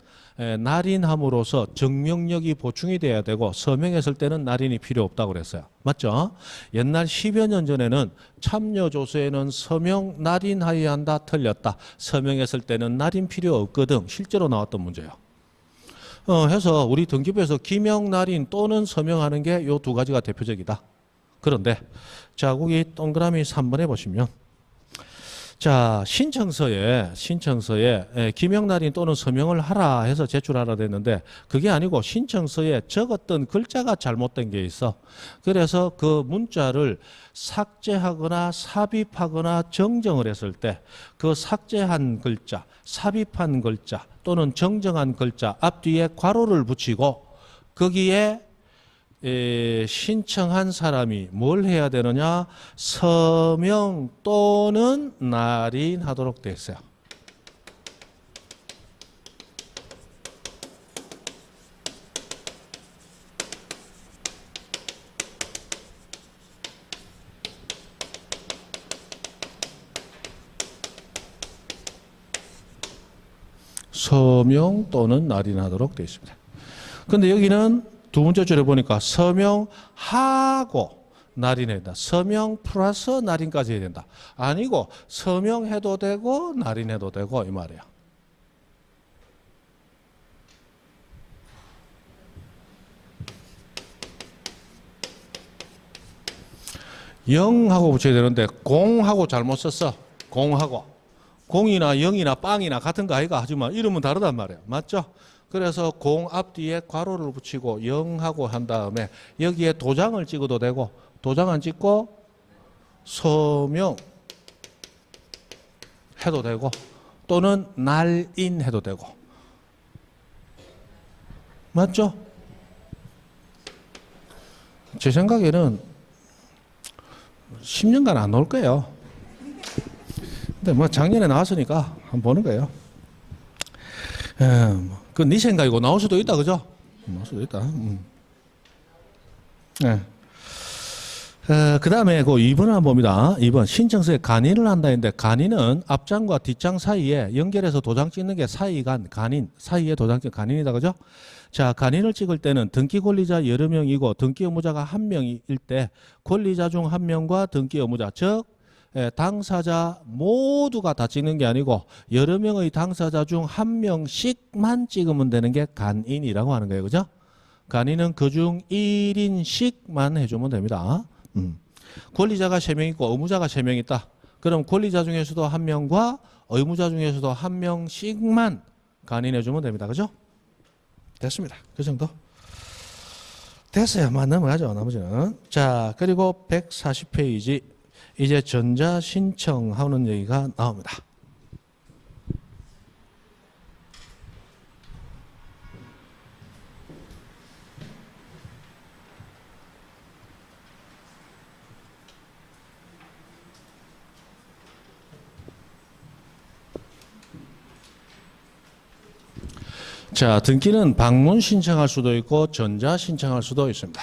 날인함으로써 증명력이 보충이 돼야 되고 서명했을 때는 날인이 필요 없다고 그랬어요. 맞죠? 옛날 10여 년 전에는 참여조서에는 서명 날인하여야 한다 틀렸다. 서명했을 때는 날인 필요 없거든. 실제로 나왔던 문제예요. 해서 우리 등기부에서 기명 날인 또는 서명하는 게 요 두 가지가 대표적이다. 그런데 자, 거기 동그라미 3번에 보시면 자, 신청서에 기명 날인 또는 서명을 하라 해서 제출하라 됐는데 그게 아니고 신청서에 적었던 글자가 잘못된 게 있어. 그래서 그 문자를 삭제하거나 삽입하거나 정정을 했을 때 그 삭제한 글자, 삽입한 글자 또는 정정한 글자 앞뒤에 괄호를 붙이고 거기에 신청한 사람이 뭘 해야 되느냐? 서명 또는 날인하도록 되어 있어요. 서명 또는 날인하도록 되어 있습니다. 그런데 여기는 두 번째 줄에 보니까 서명하고 날인해야 된다. 서명 플러스 날인까지 해야 된다. 아니고 서명해도 되고 날인해도 되고 이 말이야. 영하고 붙여야 되는데 공하고 잘못 썼어. 공하고. 공이나 영이나 빵이나 같은 거 아이가 하지만 이름은 다르단 말이야. 맞죠? 그래서 공 앞뒤에 괄호를 붙이고 영하고 한 다음에 여기에 도장을 찍어도 되고 도장 안 찍고 서명 해도 되고 또는 날인 해도 되고 맞죠? 제 생각에는 10년간 안 나올 거예요. 근데 뭐 작년에 나왔으니까 한번 보는 거예요. 그건 네 생각이고 나올 수도 있다, 그죠? 나올 수도 있다. 네. 그 다음에 그 2번을 한번 봅니다. 2번 신청서에 간인을 한다 했는데 간인은 앞장과 뒷장 사이에 연결해서 도장 찍는 게 사이간 간인 사이에 도장 찍는 간인이다, 그죠? 자, 간인을 찍을 때는 등기 권리자 여러 명이고 등기 의무자가 한 명일 때 권리자 중 한 명과 등기 의무자 즉 당사자 모두가 다 찍는 게 아니고 여러 명의 당사자 중 한 명씩만 찍으면 되는 게 간인이라고 하는 거예요. 그죠? 간인은 그중 1인씩만 해주면 됩니다. 권리자가 3명 있고 의무자가 3명 있다. 그럼 권리자 중에서도 1명과 의무자 중에서도 1명씩만 간인해 주면 됩니다. 그죠? 됐습니다. 그 정도. 됐어요. 넘어가죠. 나머지는. 자, 그리고 140페이지 이제 전자신청하는 얘기가 나옵니다. 자, 등기는 방문 신청할 수도 있고 전자 신청할 수도 있습니다.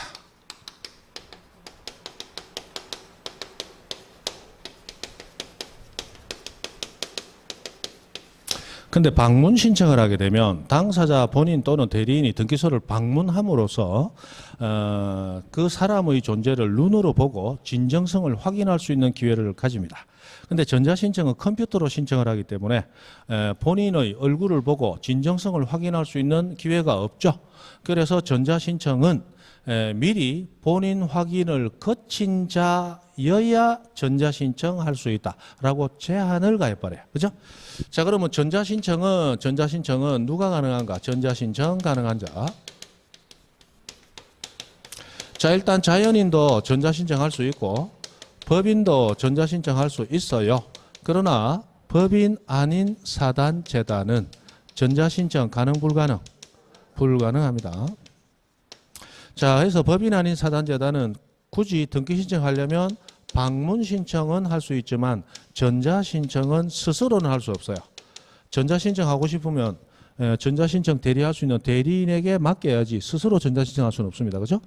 근데 방문 신청을 하게 되면 당사자 본인 또는 대리인이 등기소를 방문함으로써 그 사람의 존재를 눈으로 보고 진정성을 확인할 수 있는 기회를 가집니다. 근데 전자신청은 컴퓨터로 신청을 하기 때문에 본인의 얼굴을 보고 진정성을 확인할 수 있는 기회가 없죠. 그래서 전자신청은 미리 본인 확인을 거친 자여야 전자신청할 수 있다라고 제한을 가해버려요. 그죠? 자, 그러면 전자신청은 누가 가능한가? 전자신청 가능한 자. 자, 일단 자연인도 전자신청할 수 있고 법인도 전자신청할 수 있어요. 그러나 법인 아닌 사단 재단은 전자신청 가능 불가능? 불가능합니다. 자, 그래서 법인 아닌 사단 재단은 굳이 등기 신청하려면 방문 신청은 할 수 있지만 전자 신청은 스스로는 할 수 없어요. 전자 신청하고 싶으면 전자신청 대리할 수 있는 대리인에게 맡겨야지 스스로 전자신청할 수는 없습니다. 그죠?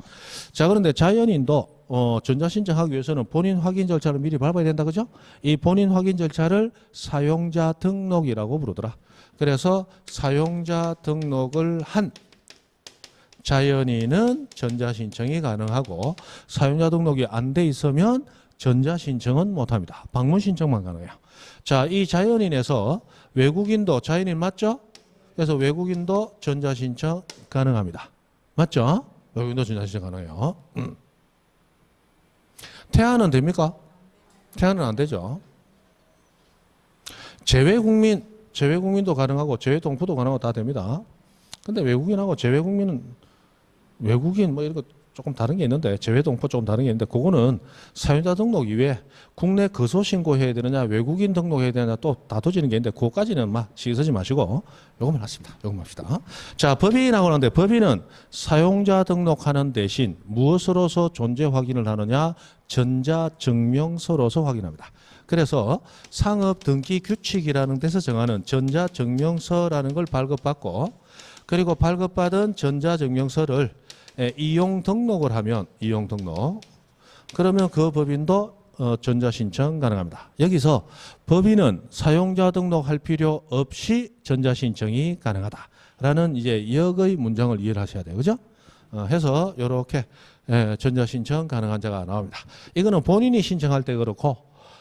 자, 그런데 자연인도 전자신청하기 위해서는 본인 확인 절차를 미리 밟아야 된다. 그죠? 이 본인 확인 절차를 사용자 등록이라고 부르더라. 그래서 사용자 등록을 한 자연인은 전자신청이 가능하고 사용자 등록이 안 돼 있으면 전자신청은 못합니다. 방문신청만 가능해요. 자, 이 자연인에서 외국인도 자연인 맞죠? 그래서 외국인도 전자신청 가능합니다. 맞죠? 외국인도 전자신청 가능해요. 태아는 됩니까? 태아는 안 되죠. 재외국민도 가능하고 재외동포도 가능하고 다 됩니다. 근데 외국인하고 재외국민은 외국인 이런 거 조금 다른 게 있는데 재외동포 조금 다른 게 있는데 그거는 사용자 등록 이외에 국내 거소 신고해야 되느냐 외국인 등록해야 되느냐 또 다투지는 게 있는데 그거까지는 막 신경 쓰지 마시고 요것만 하십니다. 요것만 합시다. 자, 법인하고 하는데 법인은 사용자 등록하는 대신 무엇으로서 존재 확인을 하느냐 전자증명서로서 확인합니다. 그래서 상업등기규칙이라는 데서 정하는 전자증명서라는 걸 발급받고 그리고 발급받은 전자증명서를 이용 등록을 하면 그러면 그 법인도 전자신청 가능합니다. 여기서 법인은 사용자 등록할 필요 없이 전자신청이 가능하다라는 이제 역의 문장을 이해를 하셔야 돼요. 그죠? 해서 이렇게 전자신청 가능한 자가 나옵니다. 이거는 본인이 신청할 때 그렇고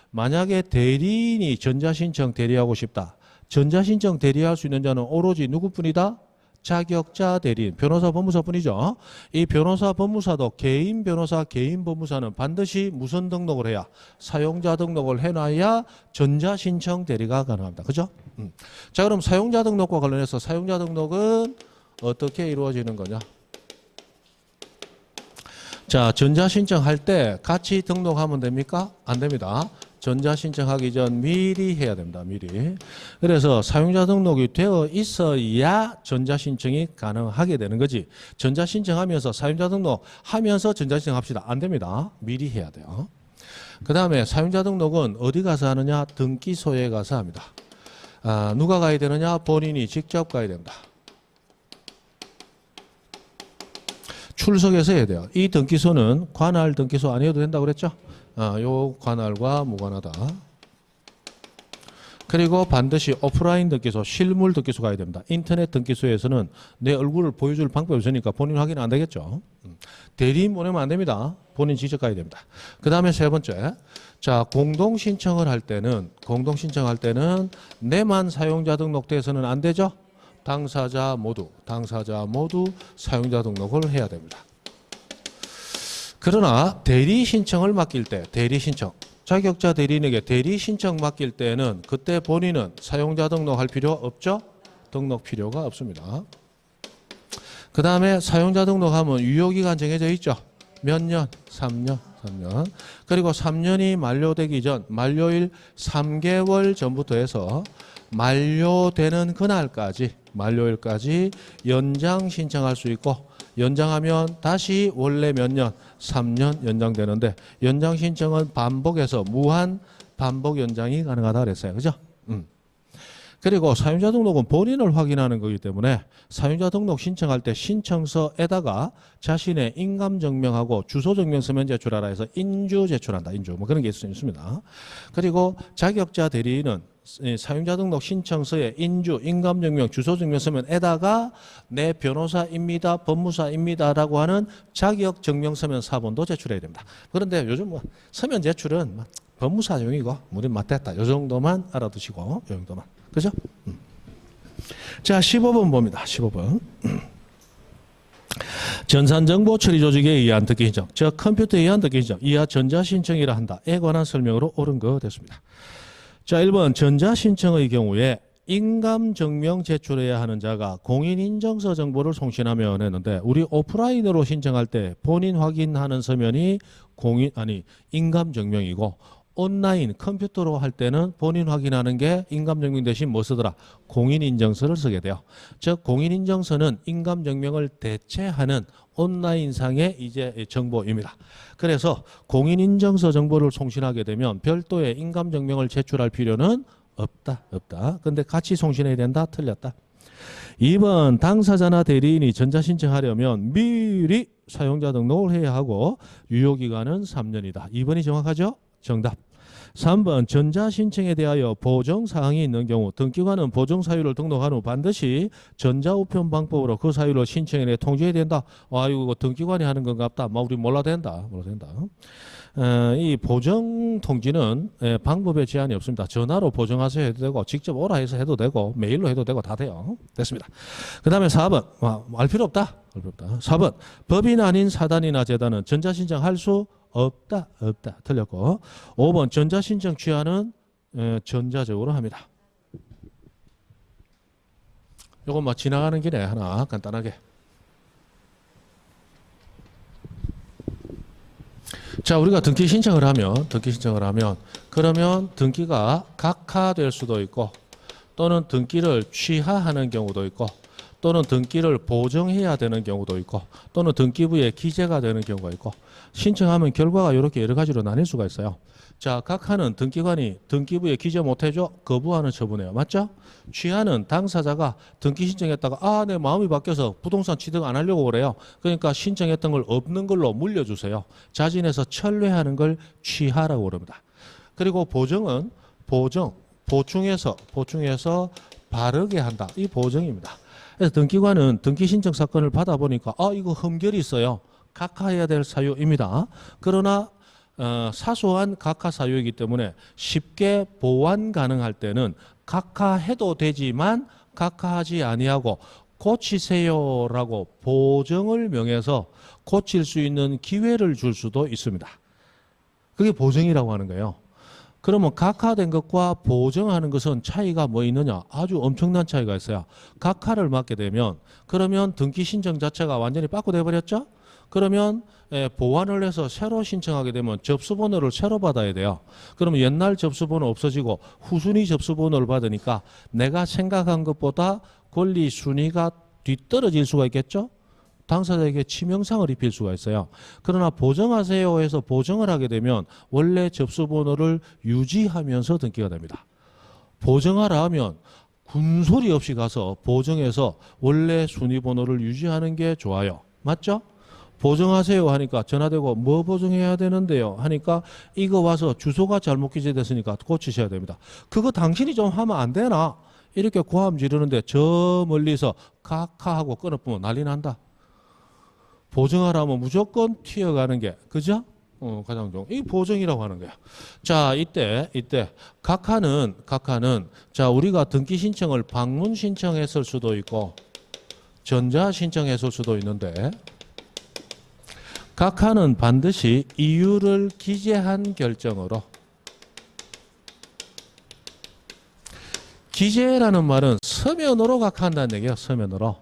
만약에 대리인이 전자신청 대리하고 싶다. 전자신청 대리할 수 있는 자는 오로지 누구뿐이다? 자격자 대리인, 변호사 법무사뿐이죠. 이 변호사 법무사도 개인 변호사, 개인 법무사는 반드시 무슨 등록을 해야 사용자 등록을 해놔야 전자신청 대리가 가능합니다. 그죠? 자, 그럼 사용자 등록과 관련해서 사용자 등록은 어떻게 이루어지는 거냐? 자, 전자신청할 때 같이 등록하면 됩니까? 안 됩니다. 전자신청하기 전 미리 해야 됩니다. 미리. 그래서 사용자 등록이 되어 있어야 전자신청이 가능하게 되는 거지. 전자신청하면서 사용자 등록하면서 전자신청합시다. 안 됩니다. 미리 해야 돼요. 그 다음에 사용자 등록은 어디 가서 하느냐? 등기소에 가서 합니다. 누가 가야 되느냐? 본인이 직접 가야 됩니다. 출석해서 해야 돼요. 이 등기소는 관할 등기소 아니어도 된다고 그랬죠? 요 관할과 무관하다. 그리고 반드시 오프라인 등기소, 실물 등기소 가야 됩니다. 인터넷 등기소에서는 내 얼굴을 보여줄 방법이 없으니까 본인 확인 안 되겠죠. 대리인 보내면 안 됩니다. 본인 직접 가야 됩니다. 그 다음에 세 번째. 자, 공동신청을 할 때는 내만 사용자 등록돼서는 안 되죠. 당사자 모두 사용자 등록을 해야 됩니다. 그러나 대리 신청을 맡길 때 대리 신청 자격자 대리인에게 대리 신청 맡길 때는 그때 본인은 사용자 등록할 필요 없죠? 등록 필요가 없습니다. 그 다음에 사용자 등록하면 유효기간 정해져 있죠? 몇 년? 3년. 3년. 그리고 3년이 만료되기 전 만료일 3개월 전부터 해서 만료되는 그날까지 만료일까지 연장 신청할 수 있고 연장하면 다시 원래 몇 년? 3년 연장되는데 연장 신청은 반복해서 무한 반복 연장이 가능하다 그랬어요. 그죠? 그리고 사용자 등록은 본인을 확인하는 거기 때문에 사용자 등록 신청할 때 신청서에다가 자신의 인감증명하고 주소증명 서면 제출하라 해서 인주 제출한다. 인주. 뭐 그런 게 있습니다. 그리고 자격자 대리인은 사용자 등록 신청서에 인주, 인감증명, 주소증명 서면에다가 내 변호사입니다, 법무사입니다라고 하는 자격증명서면 사본도 제출해야 됩니다. 그런데 요즘 뭐 서면 제출은 법무사용이고 우리 맞댔다. 요 정도만 알아두시고 요 정도만. 그죠? 자, 15번 봅니다. 15번. 전산정보 처리 조직에 의한 듣기 신청, 즉 컴퓨터에 의한 듣기 신청, 이하 전자신청이라 한다에 관한 설명으로 옳은 거 됐습니다. 자, 1번 전자신청의 경우에 인감증명 제출해야 하는 자가 공인인증서 정보를 송신하면 했는데 우리 오프라인으로 신청할 때 본인 확인하는 서면이 인감증명이고 온라인 컴퓨터로 할 때는 본인 확인하는 게 인감증명 대신 뭐 쓰더라? 공인인증서를 쓰게 돼요. 즉 공인인증서는 인감증명을 대체하는 온라인상의 이제 정보입니다. 그래서 공인인증서 정보를 송신하게 되면 별도의 인감증명을 제출할 필요는 없다. 근데 같이 송신해야 된다. 틀렸다. 2번 당사자나 대리인이 전자신청하려면 미리 사용자 등록을 해야 하고 유효기간은 3년이다. 2번이 정확하죠? 정답. 3번 전자신청에 대하여 보정사항이 있는 경우 등기관은 보정사유를 등록한 후 반드시 전자우편 방법으로 그 사유를 신청인에 통지해야 된다. 이거 등기관이 하는 건갑다. 우리 몰라도 된다. 이 보정 통지는 방법에 제한이 없습니다. 전화로 보정하세요 해도 되고 직접 오라 해서 해도 되고 메일로 해도 되고 다 돼요. 됐습니다. 그 다음에 4번 알 필요 없다. 4번 법인 아닌 사단이나 재단은 전자신청할 수 없다. 틀렸고 5번 전자신청 취하는 전자적으로 합니다. 요거 뭐 지나가는 길에 하나 간단하게. 자, 우리가 등기 신청을 하면 그러면 등기가 각하될 수도 있고 또는 등기를 취하하는 경우도 있고 또는 등기를 보정해야 되는 경우도 있고 또는 등기부에 기재가 되는 경우가 있고 신청하면 결과가 이렇게 여러 가지로 나뉠 수가 있어요. 자, 각하는 등기관이 등기부에 기재 못해줘 거부하는 처분이에요. 맞죠? 취하는 당사자가 등기 신청했다가 내 마음이 바뀌어서 부동산 취득 안 하려고 그래요. 그러니까 신청했던 걸 없는 걸로 물려주세요. 자진해서 철회하는 걸 취하라고 그럽니다. 그리고 보정은 보충해서 바르게 한다. 이 보정입니다. 그래서 등기관은 등기 신청 사건을 받아보니까 이거 흠결이 있어요. 각하해야 될 사유입니다. 그러나 사소한 각하 사유이기 때문에 쉽게 보완 가능할 때는 각하해도 되지만 각하하지 아니하고 고치세요라고 보정을 명해서 고칠 수 있는 기회를 줄 수도 있습니다. 그게 보정이라고 하는 거예요. 그러면 각하된 것과 보정하는 것은 차이가 뭐 있느냐? 아주 엄청난 차이가 있어요. 각하를 맡게 되면 그러면 등기 신청 자체가 완전히 빠꾸돼 버렸죠? 그러면 보완을 해서 새로 신청하게 되면 접수번호를 새로 받아야 돼요. 그러면 옛날 접수번호 없어지고 후순위 접수번호를 받으니까 내가 생각한 것보다 권리 순위가 뒤떨어질 수가 있겠죠? 당사자에게 치명상을 입힐 수가 있어요. 그러나 보정하세요 해서 보정을 하게 되면 원래 접수번호를 유지하면서 등기가 됩니다. 보정하라 하면 군소리 없이 가서 보정해서 원래 순위번호를 유지하는 게 좋아요. 맞죠? 보정하세요 하니까 전화되고 뭐 보정해야 되는데요 하니까 이거 와서 주소가 잘못 기재됐으니까 고치셔야 됩니다. 그거 당신이 좀 하면 안 되나? 이렇게 고함 지르는데 저 멀리서 카카하고 끊어보면 난리 난다. 보정하라면 무조건 튀어가는 게 그죠? 가장 좋은 이 보정이라고 하는 거야. 자, 이때 각하는 자, 우리가 등기 신청을 방문 신청했을 수도 있고 전자 신청했을 수도 있는데 각하는 반드시 이유를 기재한 결정으로. 기재라는 말은 서면으로 각하한다는 얘기예요. 서면으로.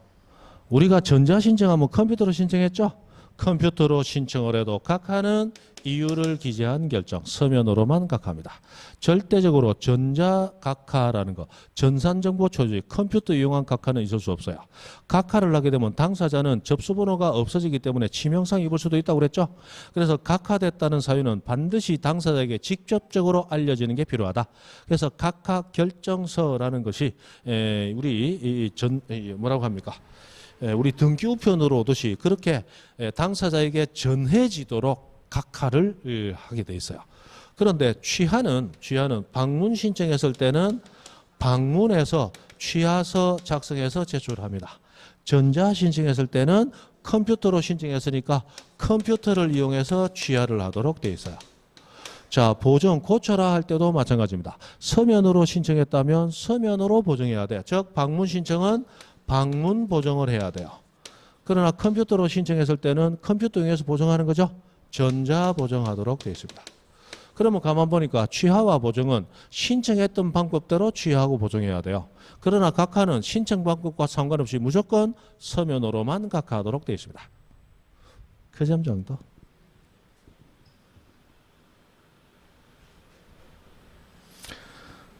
우리가 전자신청하면 컴퓨터로 신청했죠. 컴퓨터로 신청을 해도 각하는 이유를 기재한 결정, 서면으로만 각하합니다. 절대적으로 전자각하라는 거, 전산정보 초지, 컴퓨터 이용한 각하는 있을 수 없어요. 각하를 하게 되면 당사자는 접수번호가 없어지기 때문에 치명상이 입을 수도 있다고 그랬죠. 그래서 각하됐다는 사유는 반드시 당사자에게 직접적으로 알려지는 게 필요하다. 그래서 각하 결정서라는 것이 우리 뭐라고 합니까? 우리 등기 우편으로 오듯이 그렇게 당사자에게 전해지도록 각하를 하게 돼 있어요. 그런데 취하는 방문 신청했을 때는 방문해서 취하서 작성해서 제출합니다. 전자 신청했을 때는 컴퓨터로 신청했으니까 컴퓨터를 이용해서 취하를 하도록 돼 있어요. 자, 보정 고쳐라 할 때도 마찬가지입니다. 서면으로 신청했다면 서면으로 보정해야 돼요. 즉 방문 신청은 방문 보정을 해야 돼요. 그러나 컴퓨터로 신청했을 때는 컴퓨터 이용해서 보정하는 거죠. 전자 보정하도록 되어 있습니다. 그러면 가만 보니까 취하와 보정은 신청했던 방법대로 취하하고 보정해야 돼요. 그러나 각하는 신청 방법과 상관없이 무조건 서면으로만 각하하도록 되어 있습니다. 그 점 정도.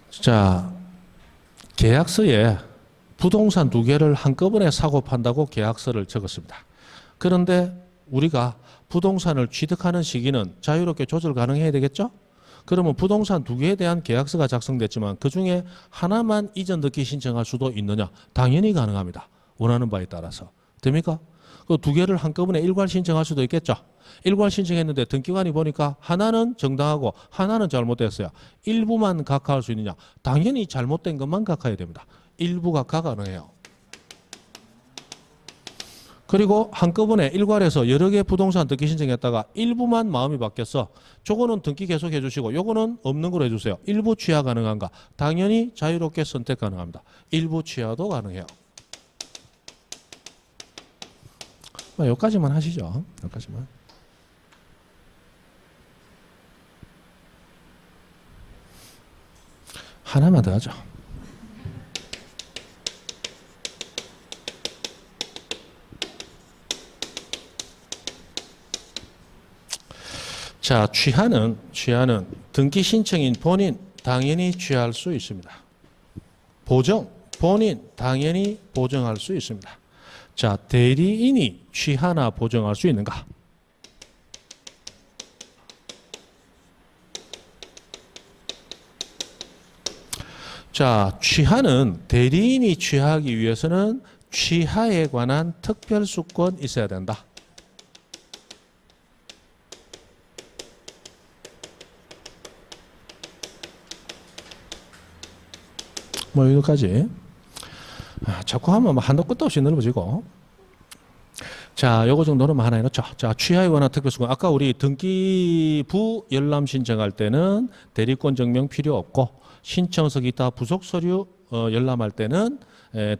자, 계약서에 부동산 2개를 한꺼번에 사고 판다고 계약서를 적었습니다. 그런데 우리가 부동산을 취득하는 시기는 자유롭게 조절 가능해야 되겠죠? 그러면 부동산 2개에 대한 계약서가 작성됐지만 그중에 하나만 이전 등기 신청할 수도 있느냐? 당연히 가능합니다. 원하는 바에 따라서. 됩니까? 그 2개를 한꺼번에 일괄 신청할 수도 있겠죠? 일괄 신청했는데 등기관이 보니까 하나는 정당하고 하나는 잘못됐어요. 일부만 각하할 수 있느냐? 당연히 잘못된 것만 각하해야 됩니다. 일부 각하 가능해요. 그리고 한꺼번에 일괄해서 여러 개 부동산 등기 신청했다가 일부만 마음이 바뀌었어. 저거는 등기 계속 해주시고 요거는 없는 걸로 해주세요. 일부 취하 가능한가? 당연히 자유롭게 선택 가능합니다. 일부 취하도 가능해요. 여기까지만 하시죠. 여기까지만. 하나만 더 하죠. 자, 취하는 등기 신청인 본인 당연히 취하할 수 있습니다. 보정, 본인 당연히 보정할 수 있습니다. 자, 대리인이 취하나 보정할 수 있는가? 자, 취하는 대리인이 취하하기 위해서는 취하에 관한 특별수권 있어야 된다. 여기까지. 자꾸 하면 한도 끝도 없이 넓어지고. 자, 요거 정도는 하나 해놓죠. 자, 취하에 관한 특별수권. 아까 우리 등기부 열람 신청할 때는 대리권 증명 필요 없고 신청서 기타 부속 서류 열람할 때는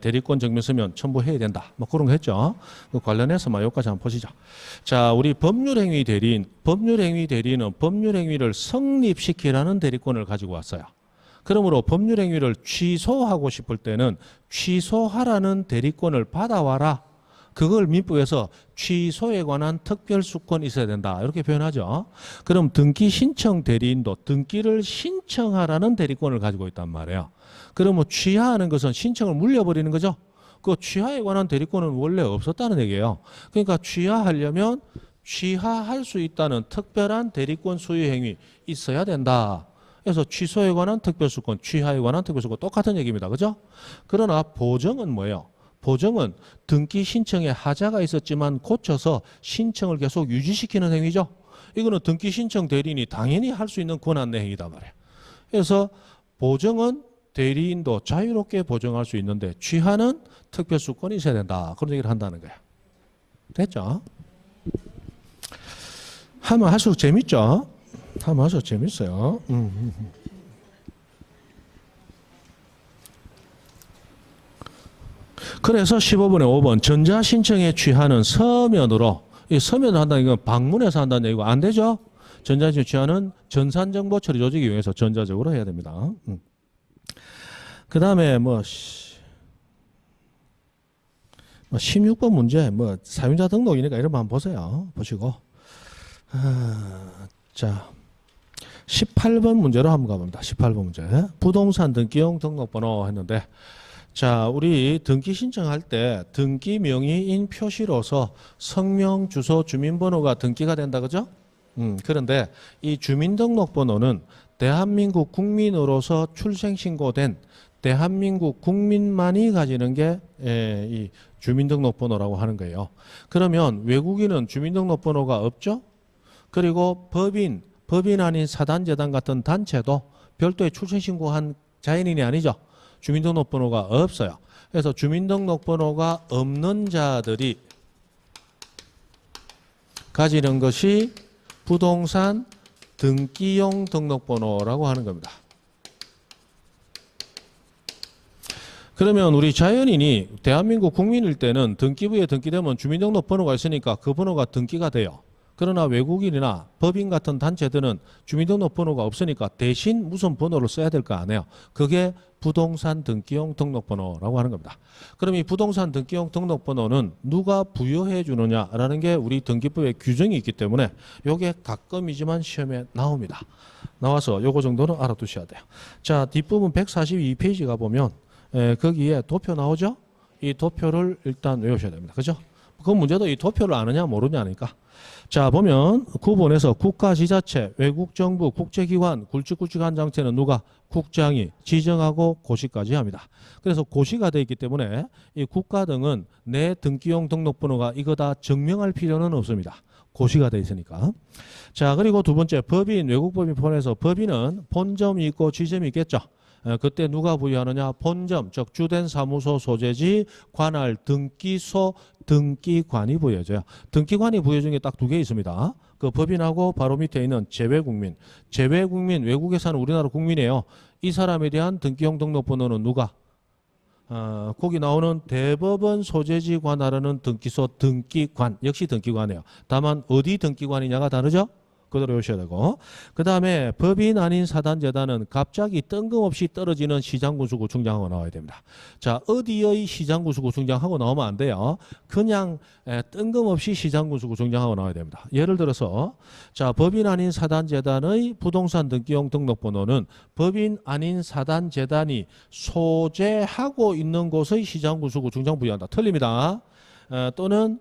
대리권 증명 서면 첨부해야 된다. 그런 거 했죠. 그 관련해서 여기까지 한번 보시죠. 자, 우리 법률행위 대리인. 법률행위 대리인은 법률행위를 성립시키라는 대리권을 가지고 왔어요. 그러므로 법률행위를 취소하고 싶을 때는 취소하라는 대리권을 받아와라. 그걸 민법에서 취소에 관한 특별수권이 있어야 된다. 이렇게 표현하죠. 그럼 등기 신청 대리인도 등기를 신청하라는 대리권을 가지고 있단 말이에요. 그러면 취하하는 것은 신청을 물려버리는 거죠. 그 취하에 관한 대리권은 원래 없었다는 얘기예요. 그러니까 취하하려면 취하할 수 있다는 특별한 대리권 소유 행위 있어야 된다. 그래서 취소에 관한 특별수권, 취하에 관한 특별수권 똑같은 얘기입니다. 그죠? 그러나 보정은 뭐예요? 보정은 등기 신청에 하자가 있었지만 고쳐서 신청을 계속 유지시키는 행위죠. 이거는 등기 신청 대리인이 당연히 할 수 있는 권한 내 행위다 말이에요. 그래서 보정은 대리인도 자유롭게 보정할 수 있는데 취하는 특별수권이 있어야 된다. 그런 얘기를 한다는 거예요. 됐죠? 하면 할수록 재밌죠? 하면 할수록 재밌어요. 그래서 15번에 5번 전자신청에 취하는 서면으로 이 서면을 한다는 건 방문해서 한다는 얘기고 안 되죠. 전자인증 취하는 전산정보 처리 조직을 이용해서 전자적으로 해야 됩니다. 그 다음에 16번 문제 사용자 등록이니까 이런 거 한번 보세요. 보시고 자 18번 문제로 한번 가봅니다. 18번 문제 부동산 등기용 등록번호 했는데 자 우리 등기 신청할 때 등기 명의인 표시로서 성명, 주소, 주민번호가 등기가 된다 그죠? 그런데 이 주민등록번호는 대한민국 국민으로서 출생신고된 대한민국 국민만이 가지는 게 이 주민등록번호라고 하는 거예요. 그러면 외국인은 주민등록번호가 없죠? 그리고 법인 아닌 사단재단 같은 단체도 별도의 출생신고한 자연인이 아니죠. 주민등록번호가 없어요. 그래서 주민등록번호가 없는 자들이 가지는 것이 부동산 등기용 등록번호라고 하는 겁니다. 그러면 우리 자연인이 대한민국 국민일 때는 등기부에 등기되면 주민등록번호가 있으니까 그 번호가 등기가 돼요. 그러나 외국인이나 법인 같은 단체들은 주민등록번호가 없으니까 대신 무슨 번호를 써야 될 거 아니에요. 그게 부동산 등기용 등록번호라고 하는 겁니다. 그럼 이 부동산 등기용 등록번호는 누가 부여해 주느냐라는 게 우리 등기법에 규정이 있기 때문에 이게 가끔이지만 시험에 나옵니다. 나와서 요거 정도는 알아두셔야 돼요. 자, 뒷부분 142페이지 가보면 거기에 도표 나오죠? 이 도표를 일단 외우셔야 됩니다. 그죠? 그 문제도 이 도표를 아느냐 모르냐니까. 자, 보면 9번에서 국가지자체, 외국정부, 국제기관, 굵직굵직한 장체는 누가? 국장이 지정하고 고시까지 합니다. 그래서 고시가 되어 있기 때문에 이 국가 등은 내 등기용 등록번호가 이거다 증명할 필요는 없습니다. 고시가 되어 있으니까. 자, 그리고 두 번째 법인, 외국법인 포함해서 법인은 본점이 있고 지점이 있겠죠. 그때 누가 부여하느냐? 본점, 즉 주된 사무소 소재지, 관할, 등기소, 등기관이 부여져요. 등기관이 부여준 게 딱 두 개 있습니다. 그 법인하고 바로 밑에 있는 재외국민. 재외국민, 외국에 사는 우리나라 국민이에요. 이 사람에 대한 등기용 등록번호는 누가? 거기 나오는 대법원 소재지 관할하는 등기소 등기관. 역시 등기관이에요. 다만 어디 등기관이냐가 다르죠? 그대로 외우셔야 되고. 그 다음에 법인 아닌 사단재단은 갑자기 뜬금없이 떨어지는 시장군수구 중장하고 나와야 됩니다. 자, 어디의 시장군수구 중장하고 나오면 안 돼요. 그냥 뜬금없이 시장군수구 중장하고 나와야 됩니다. 예를 들어서 자, 법인 아닌 사단재단의 부동산 등기용 등록번호는 법인 아닌 사단재단이 소재하고 있는 곳의 시장군수구 중장 부여한다. 틀립니다. 또는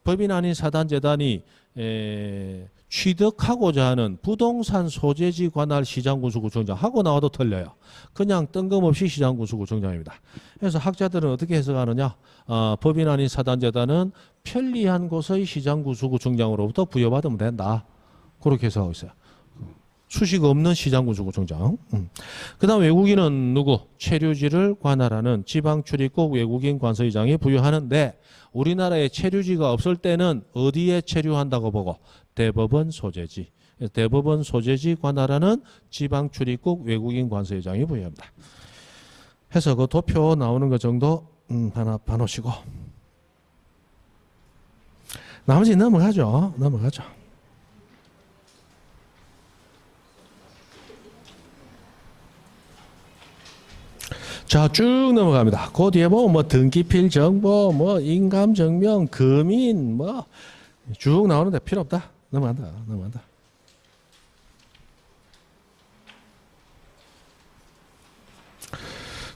법인 아닌 사단재단이 취득하고자 하는 부동산 소재지 관할 시장군수구청장 하고 나와도 틀려요. 그냥 뜬금없이 시장군수구청장입니다. 그래서 학자들은 어떻게 해석하느냐? 법인 아닌 사단재단은 편리한 곳의 시장군수구청장으로부터 부여받으면 된다. 그렇게 해석하고 있어요. 수식 없는 시장군수구청장. 그 다음 외국인은 누구? 체류지를 관할하는 지방출입국 외국인 관서의장이 부여하는데 우리나라에 체류지가 없을 때는 어디에 체류한다고 보고? 대법원 소재지. 대법원 소재지 관할하는 지방출입국 외국인 관서의장이 부여합니다. 해서 그 도표 나오는 것 정도 하나 봐놓으시고 나머지 넘어가죠. 자, 쭉 넘어갑니다. 그 뒤에 보면 등기필 정보, 인감 증명, 금인 쭉 나오는데 필요 없다. 넘어간다.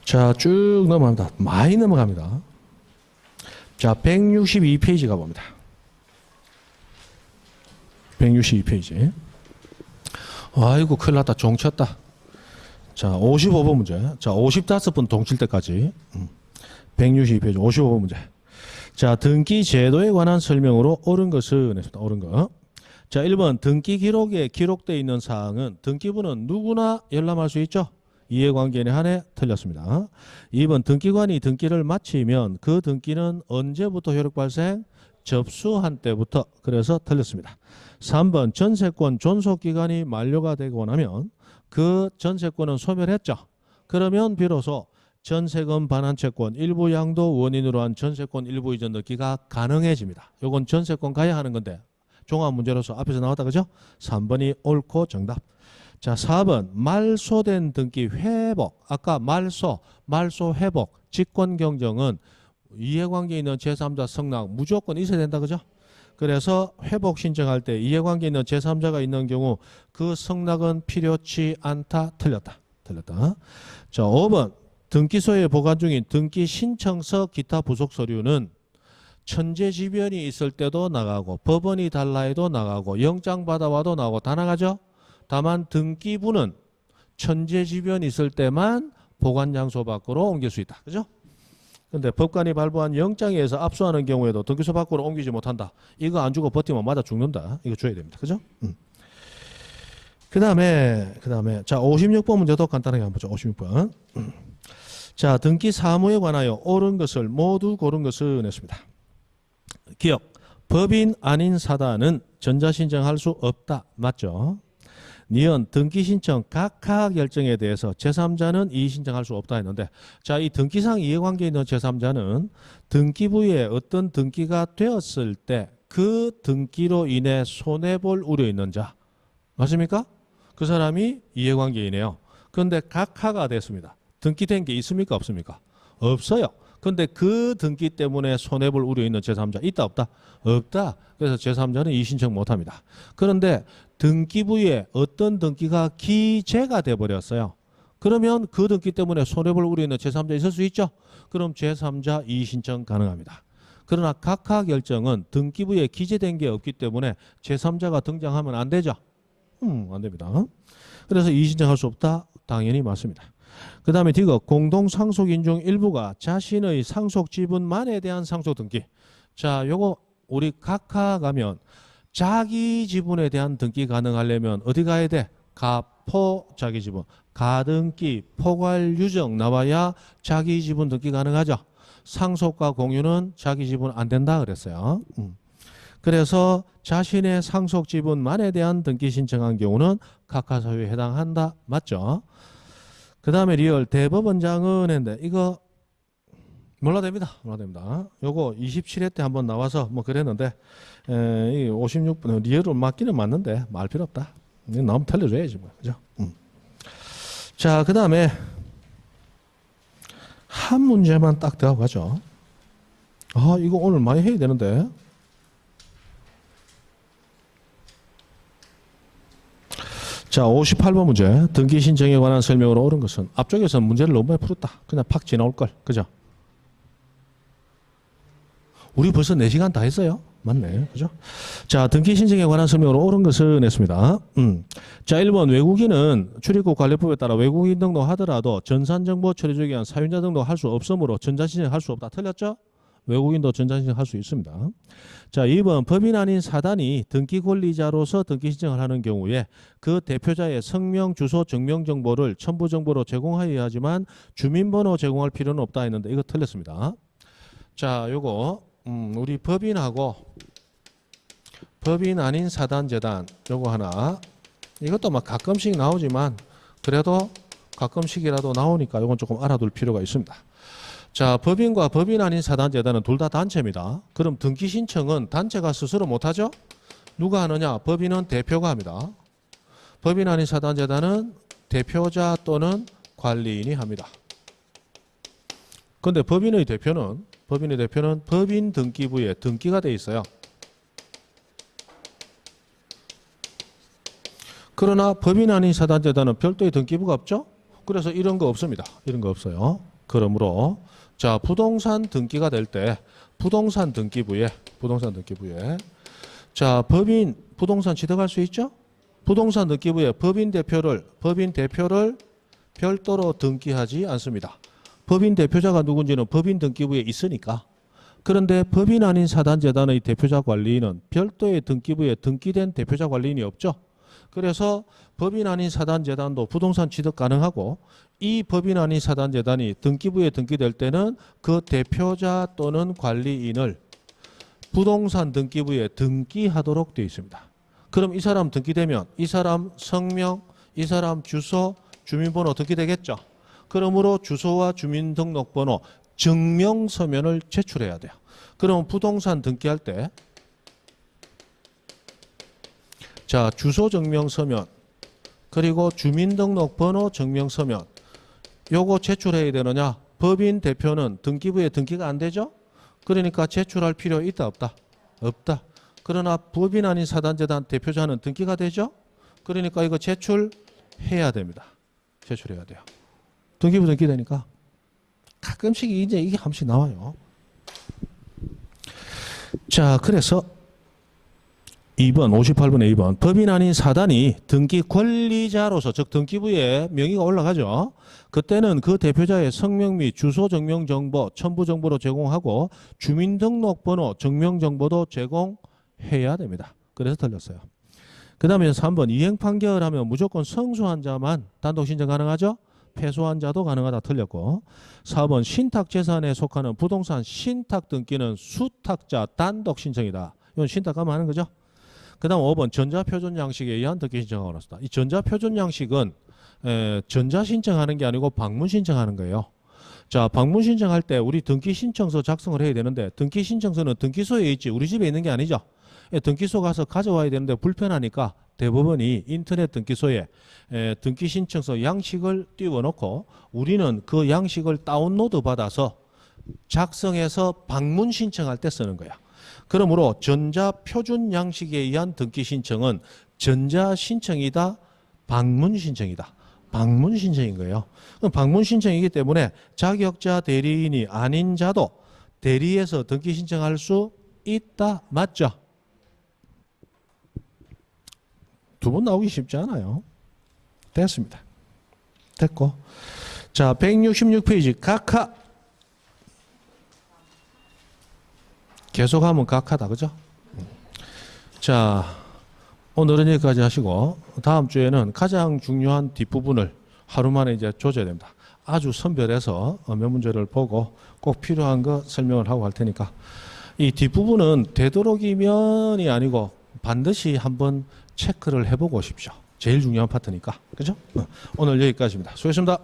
자, 쭉 넘어갑니다. 많이 넘어갑니다. 자, 162페이지 가봅니다. 162페이지. 아이고, 큰일 났다. 종쳤다. 자, 55번 문제. 자, 55번 동칠 때까지. 162페이지 55번 문제. 자, 등기 제도에 관한 설명으로 옳은 것은 했습니다. 옳은 거. 자, 1번 등기 기록에 기록되어 있는 사항은 등기부는 누구나 열람할 수 있죠. 이해관계에 한해 틀렸습니다. 2번 등기관이 등기를 마치면 그 등기는 언제부터 효력 발생? 접수한 때부터. 그래서 틀렸습니다. 3번 전세권 존속기간이 만료가 되고 나면 그 전세권은 소멸했죠. 그러면 비로소 전세금 반환 채권 일부 양도 원인으로 한 전세권 일부 이전 등기가 가능해집니다. 요건 전세권 가야 하는 건데 종합 문제로서 앞에서 나왔다 그죠? 3번이 옳고 정답. 자, 4번 말소된 등기 회복. 아까 말소 회복, 직권 경정은 이해관계 있는 제3자 승낙 무조건 있어야 된다 그죠? 그래서 회복 신청할 때 이해관계 있는 제3자가 있는 경우 그 승낙은 필요치 않다. 틀렸다. 자, 5번 등기소에 보관 중인 등기 신청서 기타 부속 서류는 천재지변이 있을 때도 나가고 법원이 달라 해도 나가고 영장 받아와도 나가고 다 나가죠. 다만 등기부는 천재지변이 있을 때만 보관 장소 밖으로 옮길 수 있다. 그죠? 근데 법관이 발부한 영장에 의해서 압수하는 경우에도 등기소 밖으로 옮기지 못한다. 이거 안 주고 버티면 맞아 죽는다. 이거 줘야 됩니다. 그죠? 그다음에 자, 56번 문제도 간단하게 한번 보죠. 56번. 자, 등기 사무에 관하여 옳은 것을 모두 고른 것을 냈습니다. 기억. 법인 아닌 사단은 전자신청할 수 없다. 맞죠? 니은 등기신청 각하 결정에 대해서 제3자는 이의신청할 수 없다 했는데, 자, 이 등기상 이해관계 있는 제3자는 등기부에 어떤 등기가 되었을 때 그 등기로 인해 손해볼 우려 있는 자 맞습니까? 그 사람이 이해관계이네요. 그런데 각하가 됐습니다. 등기된 게 있습니까? 없습니까? 없어요. 근데 그 등기 때문에 손해볼 우려 있는 제3자 있다 없다? 없다. 그래서 제3자는 이의신청 못합니다. 그런데 등기부에 어떤 등기가 기재가 돼버렸어요. 그러면 그 등기 때문에 손해볼 우려 있는 제3자 있을 수 있죠. 그럼 제3자 이의신청 가능합니다. 그러나 각하 결정은 등기부에 기재된 게 없기 때문에 제3자가 등장하면 안 되죠. 안 됩니다. 그래서 이의신청할 수 없다. 당연히 맞습니다. 그 다음에 디귿 공동상속인 중 일부가 자신의 상속 지분만에 대한 상속 등기. 자, 요거 우리 각하 가면 자기 지분에 대한 등기 가능하려면 어디 가야 돼? 가포 자기 지분. 가등기, 포괄 유정 나와야 자기 지분 등기 가능하죠. 상속과 공유는 자기 지분 안 된다 그랬어요. 그래서 자신의 상속 지분만에 대한 등기 신청한 경우는 각하 사유에 해당한다. 맞죠? 그 다음에 리얼 대법원장은 했는데 이거 몰라 됩니다. 요거 27회 때 한번 나와서 뭐 그랬는데 이 56분 리얼을 맞기는 맞는데 말 필요 없다. 나오면 틀려줘야지 뭐. 그죠? 자, 그 다음에 한 문제만 딱 들어가죠. 아, 이거 오늘 많이 해야 되는데. 자, 58번 문제. 등기 신청에 관한 설명으로 옳은 것은 앞쪽에서는 문제를 너무 많이 풀었다. 그냥 팍 지나올 걸. 그죠? 우리 벌써 4시간 다 했어요. 맞네. 그죠? 자, 등기 신청에 관한 설명으로 옳은 것을 냈습니다. 자, 1번 외국인은 출입국 관리법에 따라 외국인 등록하더라도 전산정보 처리를 위한 사유자 등록할 수 없으므로 전자신청 할 수 없다. 틀렸죠? 외국인도 전자신청 할 수 있습니다. 자, 2번 법인 아닌 사단이 등기 권리자로서 등기 신청을 하는 경우에 그 대표자의 성명, 주소, 증명 정보를 첨부 정보로 제공하여야 하지만 주민번호 제공할 필요는 없다 했는데 이거 틀렸습니다. 자, 요거 우리 법인하고 법인 아닌 사단 재단 요거 하나 이것도 막 가끔씩 나오지만 그래도 가끔씩이라도 나오니까 요건 조금 알아둘 필요가 있습니다. 자, 법인과 법인 아닌 사단 재단은 둘 다 단체입니다. 그럼 등기 신청은 단체가 스스로 못하죠? 누가 하느냐? 법인은 대표가 합니다. 법인 아닌 사단 재단은 대표자 또는 관리인이 합니다. 그런데 법인의 대표는 법인 등기부에 등기가 돼 있어요. 그러나 법인 아닌 사단재단은 별도의 등기부가 없죠? 그래서 이런 거 없습니다. 이런 거 없어요. 그러므로 자, 부동산 등기가 될 때 부동산 등기부에 자, 법인 부동산 취득할 수 있죠? 부동산 등기부에 법인 대표를 별도로 등기하지 않습니다. 법인 대표자가 누군지는 법인 등기부에 있으니까. 그런데 법인 아닌 사단재단의 대표자 관리인은 별도의 등기부에 등기된 대표자 관리인이 없죠. 그래서 법인 아닌 사단재단도 부동산 취득 가능하고 이 법인 아닌 사단재단이 등기부에 등기될 때는 그 대표자 또는 관리인을 부동산 등기부에 등기하도록 되어 있습니다. 그럼 이 사람 등기되면 이 사람 성명, 이 사람 주소, 주민번호 등기되겠죠. 그러므로 주소와 주민등록번호 증명서면을 제출해야 돼요. 그럼 부동산 등기할 때 자, 주소 증명서면 그리고 주민등록번호 증명서면 요거 제출해야 되느냐? 법인 대표는 등기부에 등기가 안 되죠? 그러니까 제출할 필요 있다 없다? 없다. 그러나 법인 아닌 사단재단 대표자는 등기가 되죠? 그러니까 이거 제출해야 됩니다. 제출해야 돼요. 등기부 등기되니까 가끔씩 이제 이게 한 번씩 나와요. 자, 그래서 2번, 58번에 2번. 법인 아닌 사단이 등기 권리자로서, 즉 등기부에 명의가 올라가죠. 그때는 그 대표자의 성명 및 주소 증명 정보, 첨부 정보로 제공하고 주민등록번호 증명 정보도 제공해야 됩니다. 그래서 틀렸어요. 그 다음에 3번. 이행 판결하면 무조건 성수한 자만 단독 신청 가능하죠? 패소한 자도 가능하다. 틀렸고. 4번. 신탁 재산에 속하는 부동산 신탁 등기는 수탁자 단독 신청이다. 이건 신탁하면 하는 거죠? 그 다음 5번 전자표준 양식에 의한 등기 신청하고 나왔습니다. 이 전자표준 양식은 전자 신청하는 게 아니고 방문 신청하는 거예요. 자, 방문 신청할 때 우리 등기 신청서 작성을 해야 되는데 등기 신청서는 등기소에 있지 우리 집에 있는 게 아니죠. 등기소 가서 가져와야 되는데 불편하니까 대법원이 인터넷 등기소에 등기 신청서 양식을 띄워놓고 우리는 그 양식을 다운로드 받아서 작성해서 방문 신청할 때 쓰는 거야. 그러므로 전자표준 양식에 의한 등기 신청은 전자신청이다, 방문신청이다. 방문신청인 거예요. 그럼 방문신청이기 때문에 자격자 대리인이 아닌 자도 대리해서 등기 신청할 수 있다. 맞죠? 두 번 나오기 쉽지 않아요. 됐습니다. 됐고. 자, 166페이지 각하. 계속하면 각하다. 그죠? 자, 오늘은 여기까지 하시고 다음 주에는 가장 중요한 뒷부분을 하루 만에 이제 조져야 됩니다. 아주 선별해서 몇 문제를 보고 꼭 필요한 거 설명을 하고 할 테니까 이 뒷부분은 되도록이면이 아니고 반드시 한번 체크를 해보고 오십시오. 제일 중요한 파트니까. 그죠? 오늘 여기까지입니다. 수고하셨습니다.